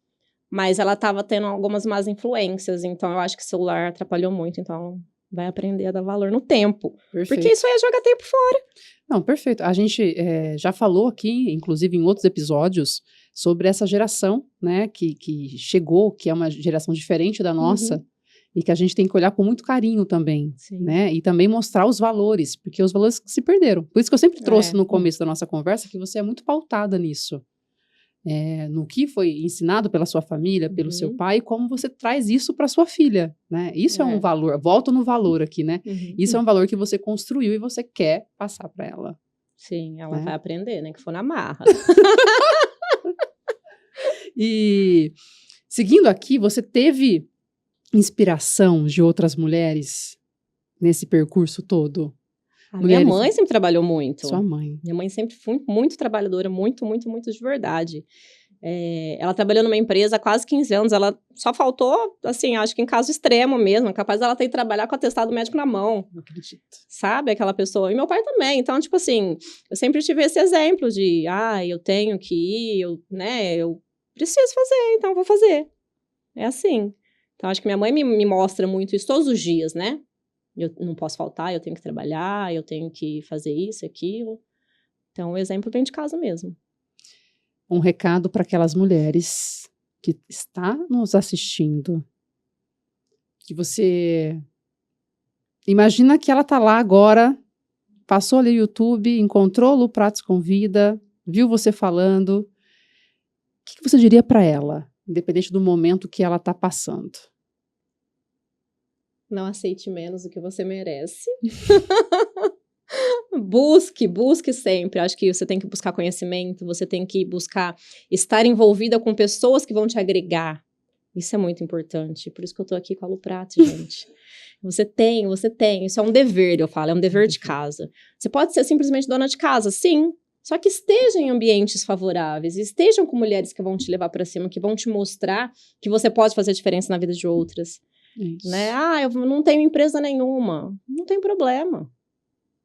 B: Mas ela tava tendo algumas más influências, então eu acho que o celular atrapalhou muito, então vai aprender a dar valor no tempo.
A: Perfeito.
B: Porque isso aí é jogar tempo fora.
A: Não, perfeito. A gente já falou aqui, inclusive em outros episódios, sobre essa geração, né, que chegou, que é uma geração diferente da nossa, e que a gente tem que olhar com muito carinho também, né, e também mostrar os valores, porque os valores se perderam. Por isso que eu sempre trouxe no começo da nossa conversa que você é muito pautada nisso. No que foi ensinado pela sua família, pelo seu pai, como você traz isso para sua filha, né? Isso é um valor, volto no valor aqui, né? Isso é um valor que você construiu e você quer passar para ela.
B: Sim, ela vai aprender, né? Que for na marra.
A: E seguindo aqui, você teve inspiração de outras mulheres nesse percurso todo?
B: Minha mãe sempre trabalhou muito.
A: Sua mãe.
B: Minha mãe sempre foi muito trabalhadora, muito, muito, muito de verdade. Ela trabalhou numa empresa há quase 15 anos, ela só faltou, assim, acho que em caso extremo mesmo, capaz dela ter que trabalhar com atestado médico na mão.
A: Não acredito.
B: Sabe, aquela pessoa. E meu pai também, então, tipo assim, eu sempre tive esse exemplo de, eu tenho que ir, eu preciso fazer, então eu vou fazer. É assim. Então, acho que minha mãe me mostra muito isso todos os dias, né? Eu não posso faltar, eu tenho que trabalhar, eu tenho que fazer isso, aquilo. Então, o exemplo vem de casa mesmo.
A: Um recado para aquelas mulheres que está nos assistindo, que você imagina que ela tá lá agora, passou ali no YouTube, encontrou o Lu Pratos Convida, viu você falando. O que você diria para ela, independente do momento que ela tá passando?
B: Não aceite menos do que você merece. Busque sempre. Acho que você tem que buscar conhecimento, você tem que buscar estar envolvida com pessoas que vão te agregar. Isso é muito importante. Por isso que eu tô aqui com a Lu Pratos, gente. Você tem. Isso é um dever, eu falo, é um dever de casa. Você pode ser simplesmente dona de casa, sim. Só que esteja em ambientes favoráveis, estejam com mulheres que vão te levar para cima, que vão te mostrar que você pode fazer diferença na vida de outras.
A: Isso.
B: Né? Eu não tenho empresa nenhuma. Não tem problema.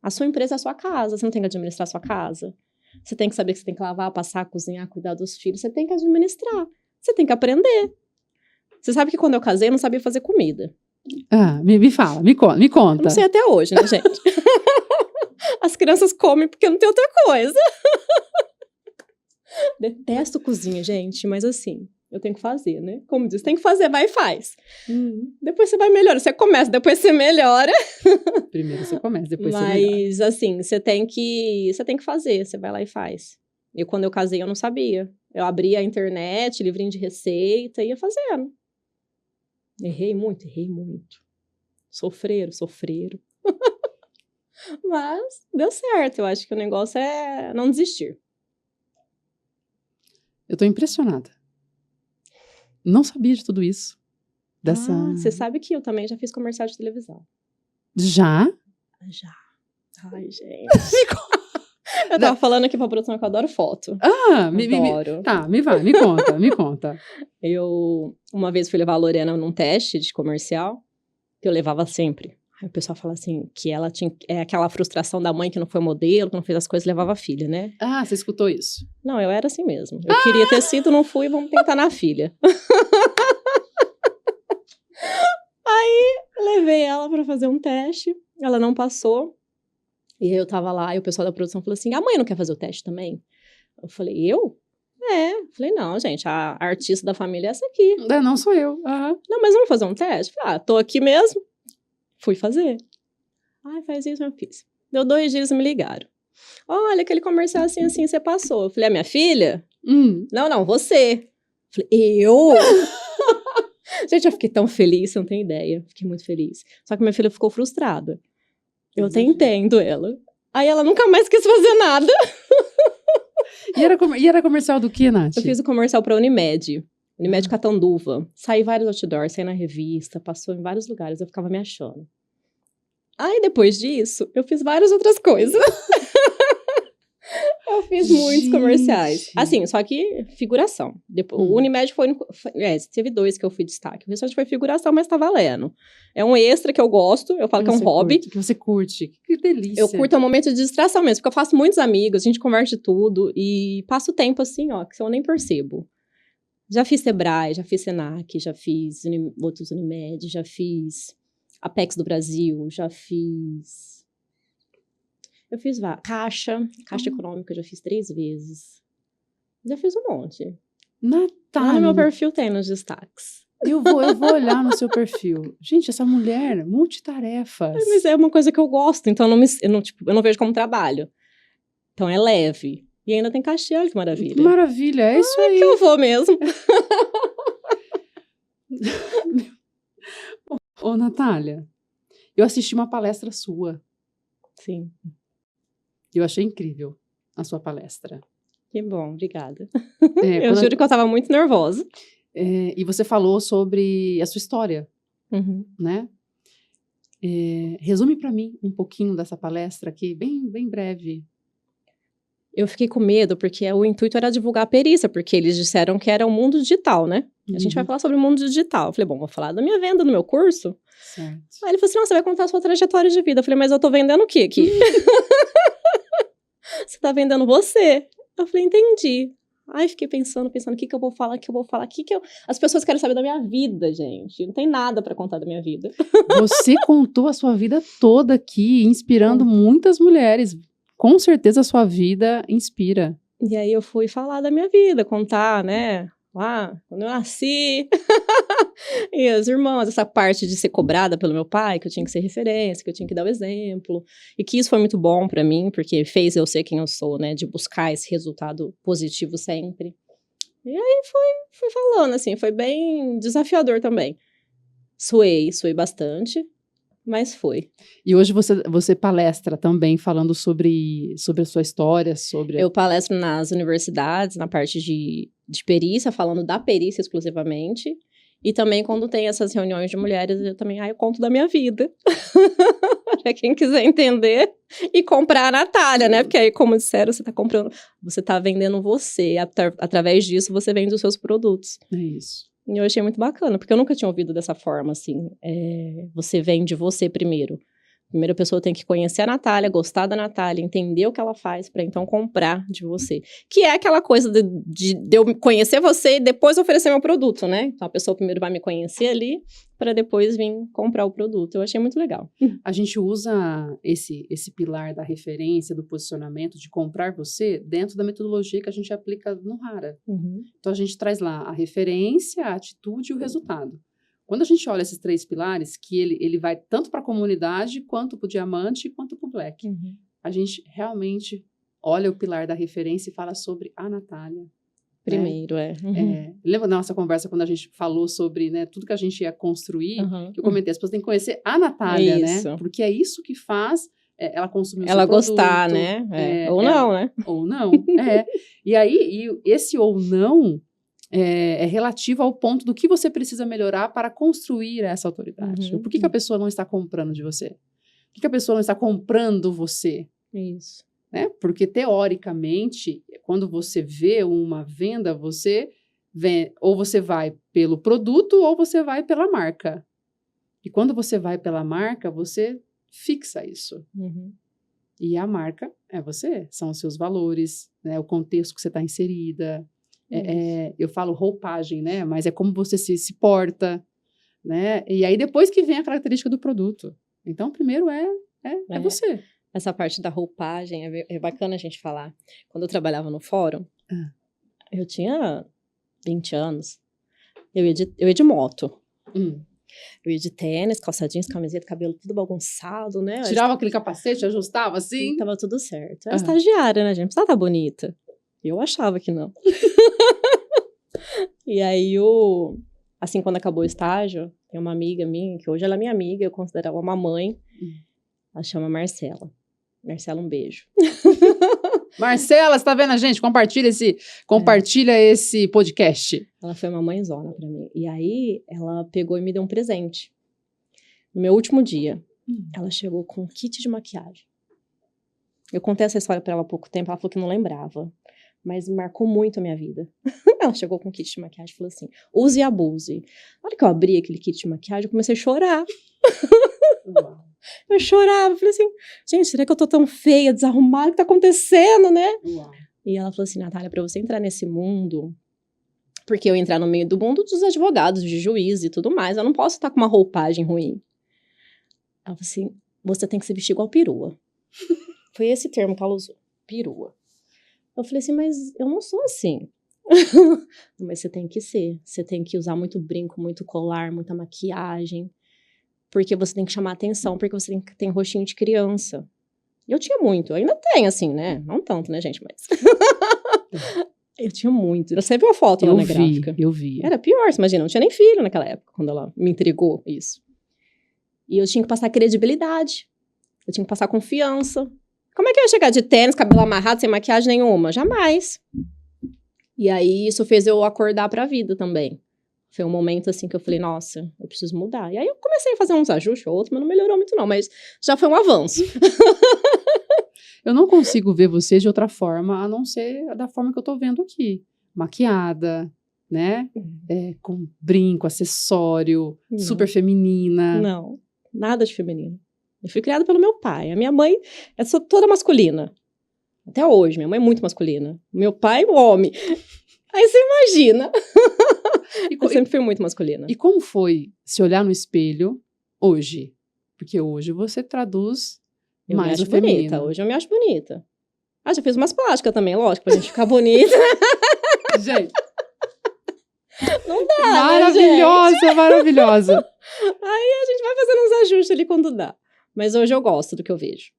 B: A sua empresa é a sua casa. Você não tem que administrar a sua casa. Você tem que saber que você tem que lavar, passar, cozinhar, cuidar dos filhos. Você tem que administrar. Você tem que aprender. Você sabe que quando eu casei, eu não sabia fazer comida.
A: Me fala, me conta.
B: Eu não sei até hoje, né, gente? As crianças comem porque não tem outra coisa. Detesto cozinha, gente, mas assim, eu tenho que fazer, né? Como diz, tem que fazer, vai e faz. Depois você vai melhorando. Você começa, depois você melhora.
A: Primeiro você começa, depois você melhora.
B: Mas, assim, você tem que fazer. Você vai lá e faz. Quando eu casei, eu não sabia. Eu abria a internet, livrinho de receita, ia fazendo. Errei muito. Sofreram. Mas deu certo. Eu acho que o negócio é não desistir.
A: Eu tô impressionada. Não sabia de tudo isso.
B: Você sabe que eu também já fiz comercial de televisão.
A: Já?
B: Já. Ai, gente. Eu tava falando aqui pra produção que eu adoro foto.
A: Adoro. Me conta.
B: Eu, uma vez, fui levar a Lorena num teste de comercial, que eu levava sempre. Aí o pessoal fala assim, que ela tinha aquela frustração da mãe que não foi modelo, que não fez as coisas, levava a filha, né?
A: Você escutou isso?
B: Não, eu era assim mesmo. Eu queria ter sido, não fui, vamos tentar na filha. Aí, levei ela pra fazer um teste, ela não passou. E aí eu tava lá, e o pessoal da produção falou assim, a mãe não quer fazer o teste também? Eu falei, eu? Falei, não, gente, a artista da família é essa aqui.
A: Não sou eu.
B: Não, mas vamos fazer um teste? Falei, tô aqui mesmo. Fui fazer. Ai, faz isso, eu fiz. Deu 2 dias e me ligaram. Olha, aquele comercial assim, você passou. Eu falei, minha filha? Não, você. Eu falei, eu? Gente, eu fiquei tão feliz, você não tem ideia. Fiquei muito feliz. Só que minha filha ficou frustrada. Eu até entendo ela. Aí ela nunca mais quis fazer nada.
A: E era comercial do que, Nath?
B: Eu fiz o comercial pra Unimed. Unimed Catanduva. Saí vários outdoors, saí na revista, passou em vários lugares. Eu ficava me achando. Aí, depois disso, eu fiz várias outras coisas. Eu fiz muitos comerciais. Assim, só que figuração. Depois, o Unimed teve 2 que eu fui destaque. O restante foi figuração, mas tá valendo. É um extra que eu gosto. Eu falo que é um hobby.
A: Que você curte. Que delícia.
B: Eu curto um momento de distração mesmo, porque eu faço muitos amigos, a gente conversa de tudo e passo tempo assim, ó, que eu nem percebo. Já fiz Sebrae, já fiz Senac, já fiz outros Unimed, já fiz Apex do Brasil, já fiz... Eu fiz Caixa Econômica, já fiz 3 vezes. Já fiz um monte.
A: Natália.
B: Lá no meu perfil tem nos destaques.
A: Eu vou olhar no seu perfil. Gente, essa mulher, multitarefas.
B: Mas é uma coisa que eu gosto, então eu não vejo como trabalho. Então é leve. E ainda tem cachê, olha que maravilha.
A: Que maravilha, é isso aí.
B: Que eu vou mesmo.
A: Ô, Natália, eu assisti uma palestra sua.
B: Sim.
A: Eu achei incrível a sua palestra.
B: Que bom, obrigada. Eu juro que eu tava muito nervosa.
A: E você falou sobre a sua história, né? Resume para mim um pouquinho dessa palestra aqui, bem, bem breve.
B: Eu fiquei com medo, porque o intuito era divulgar a perícia, porque eles disseram que era o mundo digital, né? A gente vai falar sobre o mundo digital. Eu falei, bom, vou falar da minha venda, do meu curso.
A: Certo.
B: Aí ele falou assim, não, você vai contar a sua trajetória de vida. Eu falei, mas eu tô vendendo o quê aqui? Você tá vendendo você. Eu falei, entendi. Aí fiquei pensando, o que eu vou falar, As pessoas querem saber da minha vida, gente. Não tem nada pra contar da minha vida.
A: Você contou a sua vida toda aqui, inspirando muitas mulheres. Com certeza a sua vida inspira.
B: E aí eu fui falar da minha vida, contar, né? Lá, quando eu nasci. E as irmãs, essa parte de ser cobrada pelo meu pai, que eu tinha que ser referência, que eu tinha que dar o exemplo. E que isso foi muito bom pra mim, porque fez eu ser quem eu sou, né? De buscar esse resultado positivo sempre. E aí fui falando, assim, foi bem desafiador também. Suei bastante. Mas foi.
A: E hoje você palestra também falando sobre a sua história, sobre...
B: Eu palestro nas universidades, na parte de perícia, falando da perícia exclusivamente. E também quando tem essas reuniões de mulheres, eu conto da minha vida. Pra quem quiser entender e comprar a Natália, né? Porque aí, como disseram, você tá vendendo você. Através disso, você vende os seus produtos.
A: É isso.
B: E eu achei muito bacana, porque eu nunca tinha ouvido dessa forma, assim. Você vende você primeiro. Primeiro a pessoa tem que conhecer a Natália, gostar da Natália, entender o que ela faz, para então comprar de você. Que é aquela coisa de eu conhecer você e depois oferecer meu produto, né? Então a pessoa primeiro vai me conhecer ali, para depois vir comprar o produto. Eu achei muito legal.
A: A gente usa esse pilar da referência, do posicionamento, de comprar você, dentro da metodologia que a gente aplica no Hara. Então a gente traz lá a referência, a atitude e o resultado. Quando a gente olha esses 3 pilares, que ele vai tanto para a comunidade, quanto para o diamante, quanto para o black. A gente realmente olha o pilar da referência e fala sobre a Natália.
B: Primeiro,
A: Lembra da nossa conversa quando a gente falou sobre, né, tudo que a gente ia construir? Que eu comentei, as pessoas têm que conhecer a Natália, né? Porque é isso que faz ela consumir o seu produto. Ela
B: gostar, né? Ou não, né?
A: Ou não, E aí, esse ou não... É relativo ao ponto do que você precisa melhorar para construir essa autoridade. Por que a pessoa não está comprando de você? Por que a pessoa não está comprando você?
B: Isso.
A: Né? Porque, teoricamente, quando você vê uma venda, você vê, ou você vai pelo produto ou você vai pela marca. E quando você vai pela marca, você fixa isso. E a marca é você, são os seus valores, né? O contexto que você está inserida. Eu falo roupagem, né? Mas é como você se porta, né? E aí depois que vem a característica do produto. Então, primeiro é você.
B: Essa parte da roupagem é bacana a gente falar. Quando eu trabalhava no fórum, Eu tinha 20 anos. Eu ia de moto. Eu ia de tênis, calça jeans, camiseta, cabelo tudo bagunçado, né?
A: Tirava aquele capacete, ajustava assim?
B: Tava tudo certo. Eu era estagiária, né, gente? Não precisava estar bonita. Eu achava que não. E aí, assim, quando acabou o estágio, tem uma amiga minha, que hoje ela é minha amiga, eu considero ela uma mãe. Ela chama Marcela. Marcela, um beijo.
A: Marcela, você tá vendo a gente? Compartilha esse podcast.
B: Ela foi uma mãezona pra mim. E aí, ela pegou e me deu um presente. No meu último dia, ela chegou com um kit de maquiagem. Eu contei essa história pra ela há pouco tempo, ela falou que não lembrava. Mas marcou muito a minha vida. Ela chegou com um kit de maquiagem e falou assim, use e abuse. Na hora que eu abri aquele kit de maquiagem, eu comecei a chorar.
A: Uau.
B: Eu chorava, falei assim, gente, será que eu tô tão feia, desarrumada, o que tá acontecendo, né?
A: Uau.
B: E ela falou assim, Natália, pra você entrar nesse mundo, porque eu entrar no meio do mundo dos advogados, de juiz e tudo mais, eu não posso estar com uma roupagem ruim. Ela falou assim, você tem que se vestir igual perua. Foi esse termo que ela usou, perua. Eu falei assim, mas eu não sou assim. Mas você tem que ser, você tem que usar muito brinco, muito colar, muita maquiagem, porque você tem que chamar atenção, porque você tem rostinho de criança. E eu tinha muito, eu ainda tenho, assim, né? Não tanto, né, gente, mas... Eu tinha muito. Você viu a foto lá na gráfica?
A: Eu vi.
B: Era pior, você imagina, eu não tinha nem filho naquela época, quando ela me entregou isso. E eu tinha que passar credibilidade, eu tinha que passar confiança. Como é que eu ia chegar de tênis, cabelo amarrado, sem maquiagem nenhuma? Jamais. E aí, isso fez eu acordar pra vida também. Foi um momento, assim, que eu falei, nossa, eu preciso mudar. E aí, eu comecei a fazer uns ajustes, outros, mas não melhorou muito não, mas já foi um avanço.
A: Eu não consigo ver você de outra forma, a não ser da forma que eu tô vendo aqui. Maquiada, né? Com brinco, acessório, super feminina.
B: Não, nada de feminino. Eu fui criada pelo meu pai. A minha mãe é toda masculina. Até hoje, minha mãe é muito masculina. Meu pai, um homem. Aí você imagina. Eu sempre fui muito masculina.
A: E como foi se olhar no espelho hoje? Porque hoje você traduz mais o feminino.
B: Bonita. Hoje eu me acho bonita. Ah, já fiz umas plásticas também, lógico, pra gente ficar bonita.
A: Gente.
B: Não dá,
A: maravilhosa, né, gente? Maravilhosa.
B: Aí a gente vai fazendo uns ajustes ali quando dá. Mas hoje eu gosto do que eu vejo.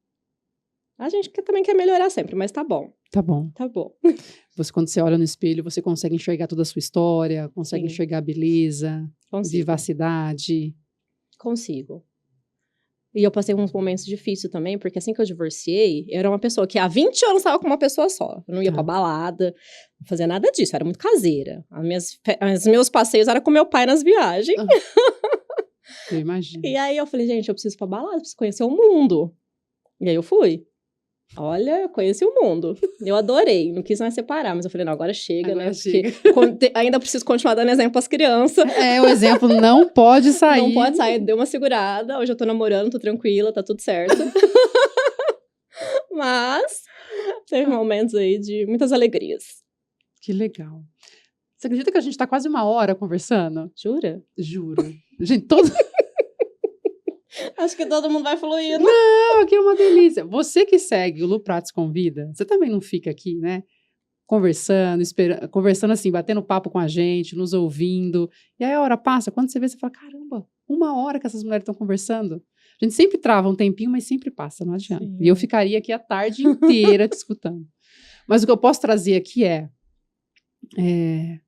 B: A gente também quer melhorar sempre, mas tá bom.
A: Tá bom.
B: Tá bom.
A: Quando você olha no espelho, você consegue enxergar toda a sua história, consegue enxergar a beleza, vivacidade.
B: Consigo. E eu passei uns momentos difíceis também, porque assim que eu divorciei, eu era uma pessoa que há 20 anos estava com uma pessoa só. Eu não ia pra balada, não fazia nada disso, eu era muito caseira. Os meus passeios eram com meu pai nas viagens.
A: Eu imagino.
B: E aí eu falei, gente, eu preciso ir pra balada, preciso conhecer o mundo. E aí eu fui. Olha, eu conheci o mundo. Eu adorei, não quis mais separar, mas eu falei, não, agora chega,
A: agora
B: né?
A: Chega.
B: Porque ainda preciso continuar dando exemplo pras crianças.
A: O exemplo não pode sair.
B: Não pode sair, deu uma segurada. Hoje eu tô namorando, tô tranquila, tá tudo certo. Mas teve momentos aí de muitas alegrias.
A: Que legal. Você acredita que a gente tá quase 1 hora conversando?
B: Jura?
A: Juro. Gente, todo...
B: Acho que todo mundo vai fluindo.
A: Não, aqui é uma delícia. Você que segue o Lu Prates Convida, você também não fica aqui, né? Conversando, conversando assim, batendo papo com a gente, nos ouvindo. E aí a hora passa, quando você vê, você fala, caramba, 1 hora que essas mulheres estão conversando. A gente sempre trava um tempinho, mas sempre passa, não adianta. Sim. E eu ficaria aqui a tarde inteira te escutando. Mas o que eu posso trazer aqui é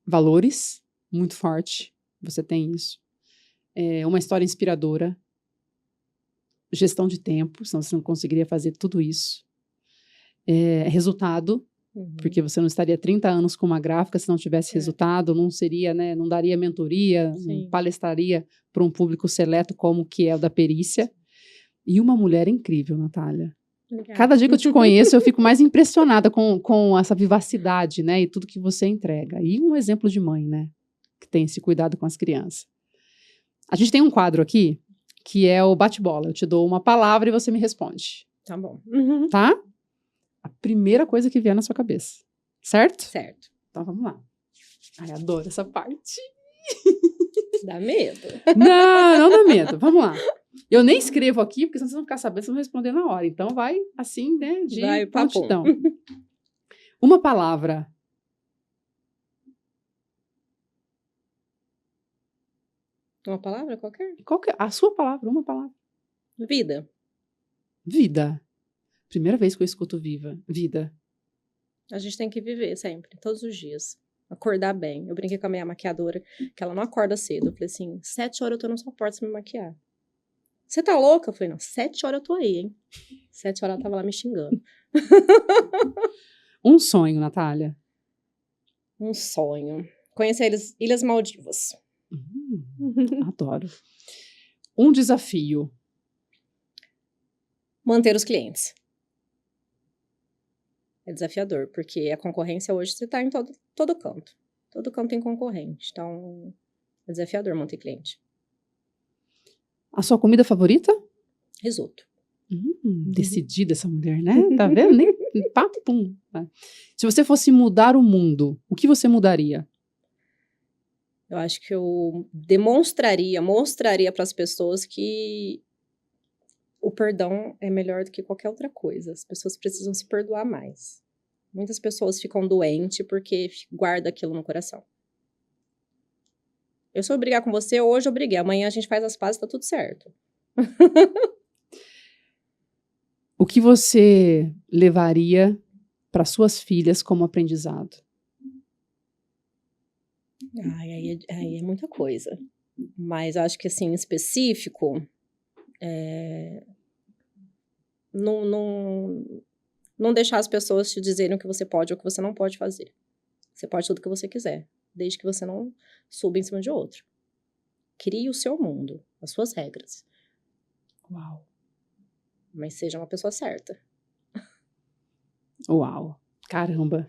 A: valores, muito forte, você tem isso. Uma história inspiradora, gestão de tempo, senão você não conseguiria fazer tudo isso. Resultado, porque você não estaria 30 anos com uma gráfica se não tivesse resultado, não seria, né, não daria mentoria, não palestraria para um público seleto como que é o da perícia. E uma mulher incrível, Natália. Obrigada. Cada dia que eu te conheço, eu fico mais impressionada com essa vivacidade, né, e tudo que você entrega. E um exemplo de mãe, né, que tem esse cuidado com as crianças. A gente tem um quadro aqui, que é o bate-bola. Eu te dou uma palavra e você me responde.
B: Tá bom.
A: Tá? A primeira coisa que vier na sua cabeça. Certo?
B: Certo.
A: Então, vamos lá. Ai, adoro essa parte.
B: Dá medo.
A: Não dá medo. Vamos lá. Eu nem escrevo aqui, porque senão vocês vão ficar sabendo, vocês vão responder na hora. Então, vai assim, né, de prontidão. Uma palavra.
B: Uma palavra qualquer?
A: Qual que é a sua palavra? Uma palavra.
B: Vida.
A: Vida. Primeira vez que eu escuto vida.
B: A gente tem que viver sempre, todos os dias. Acordar bem. Eu brinquei com a minha maquiadora, que ela não acorda cedo. Eu falei assim, 7 horas eu tô na sua porta pra me maquiar. Você tá louca? Eu falei, não, 7 horas eu tô aí, hein? 7 horas ela tava lá me xingando.
A: Um sonho, Natália.
B: Um sonho. Conhecer Ilhas Maldivas.
A: Adoro. Um desafio.
B: Manter os clientes. É desafiador, porque a concorrência hoje você tá em todo canto. Todo canto tem concorrente. Então, é desafiador manter cliente.
A: A sua comida favorita?
B: Risoto.
A: Decidida essa mulher, né? Tá vendo? Nem papum. Se você fosse mudar o mundo, o que você mudaria?
B: Eu acho que eu mostraria para as pessoas que o perdão é melhor do que qualquer outra coisa. As pessoas precisam se perdoar mais. Muitas pessoas ficam doentes porque guardam aquilo no coração. Se eu brigar com você, hoje eu briguei. Amanhã a gente faz as pazes e tá tudo certo.
A: O que você levaria para suas filhas como aprendizado?
B: Aí é muita coisa. Mas acho que, assim, em específico, não deixar as pessoas te dizerem o que você pode ou o que você não pode fazer. Você pode tudo o que você quiser, desde que você não suba em cima de outro. Crie o seu mundo, as suas regras.
A: Uau.
B: Mas seja uma pessoa certa.
A: Uau. Caramba.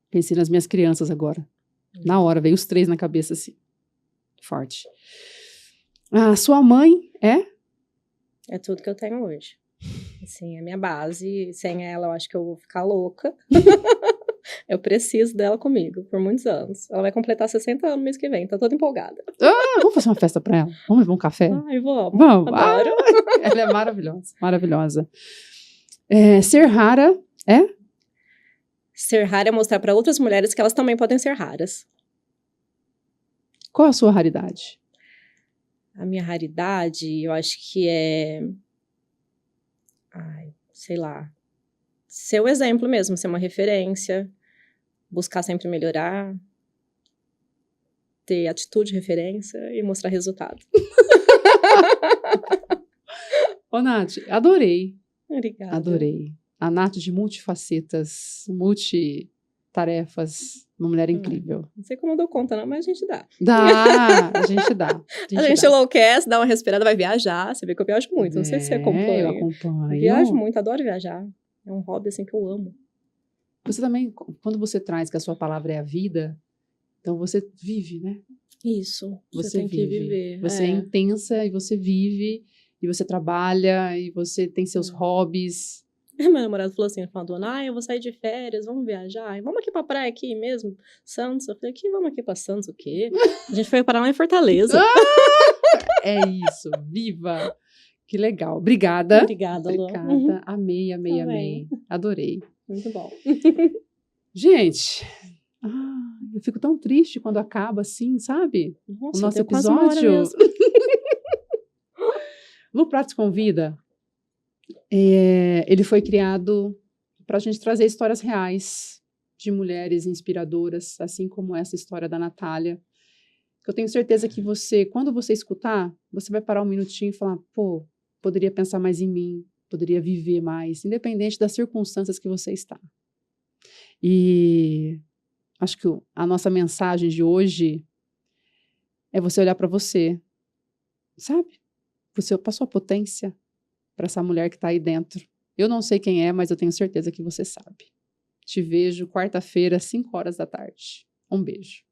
A: Pensei nas minhas crianças agora. Na hora, veio os 3 na cabeça, assim. Forte. A sua mãe é?
B: É tudo que eu tenho hoje. Assim, é minha base. Sem ela, eu acho que eu vou ficar louca. Eu preciso dela comigo, por muitos anos. Ela vai completar 60 anos no mês que vem, tá toda empolgada.
A: Vamos fazer uma festa pra ela? Vamos levar um café?
B: Ai, vamos.
A: Adoro. Ela é maravilhosa, maravilhosa. Ser rara é?
B: Ser rara é mostrar para outras mulheres que elas também podem ser raras.
A: Qual a sua raridade?
B: A minha raridade, eu acho que é... sei lá. Ser o exemplo mesmo, ser uma referência. Buscar sempre melhorar. Ter atitude, referência e mostrar resultado.
A: Ô, Nath, adorei.
B: Obrigada.
A: Adorei. A Nath de multifacetas, multitarefas, uma mulher incrível.
B: Não sei como eu dou conta, não, mas a gente dá.
A: A gente dá.
B: A gente enlouquece, dá uma respirada, vai viajar. Você vê que eu viajo muito, não sei se você acompanha.
A: Eu acompanho.
B: Eu viajo muito, adoro viajar. É um hobby, assim, que eu amo.
A: Você também, quando você traz que a sua palavra é a vida, então você vive, né?
B: Isso,
A: você
B: tem
A: vive.
B: que viver.
A: Você é intensa e você vive, e você trabalha, e você tem seus hobbies.
B: Meu namorado falou assim, falando, eu vou sair de férias, vamos viajar, vamos aqui pra praia aqui mesmo, Santos. Eu falei, vamos aqui pra Santos, o quê? A gente foi parar lá em Fortaleza.
A: É isso, viva! Que legal. Obrigada.
B: Obrigada, Lu.
A: Obrigada. Amei. Adorei.
B: Muito bom.
A: Gente, eu fico tão triste quando acaba assim, sabe?
B: Nossa,
A: o nosso episódio. Lu Prates Convida, ele foi criado para a gente trazer histórias reais de mulheres inspiradoras, assim como essa história da Natália. Eu tenho certeza que você, quando você escutar, você vai parar um minutinho e falar, poderia pensar mais em mim, poderia viver mais, independente das circunstâncias que você está. E acho que a nossa mensagem de hoje é você olhar para você, sabe? Para sua potência, para essa mulher que está aí dentro. Eu não sei quem é, mas eu tenho certeza que você sabe. Te vejo quarta-feira, 5 horas da tarde. Um beijo.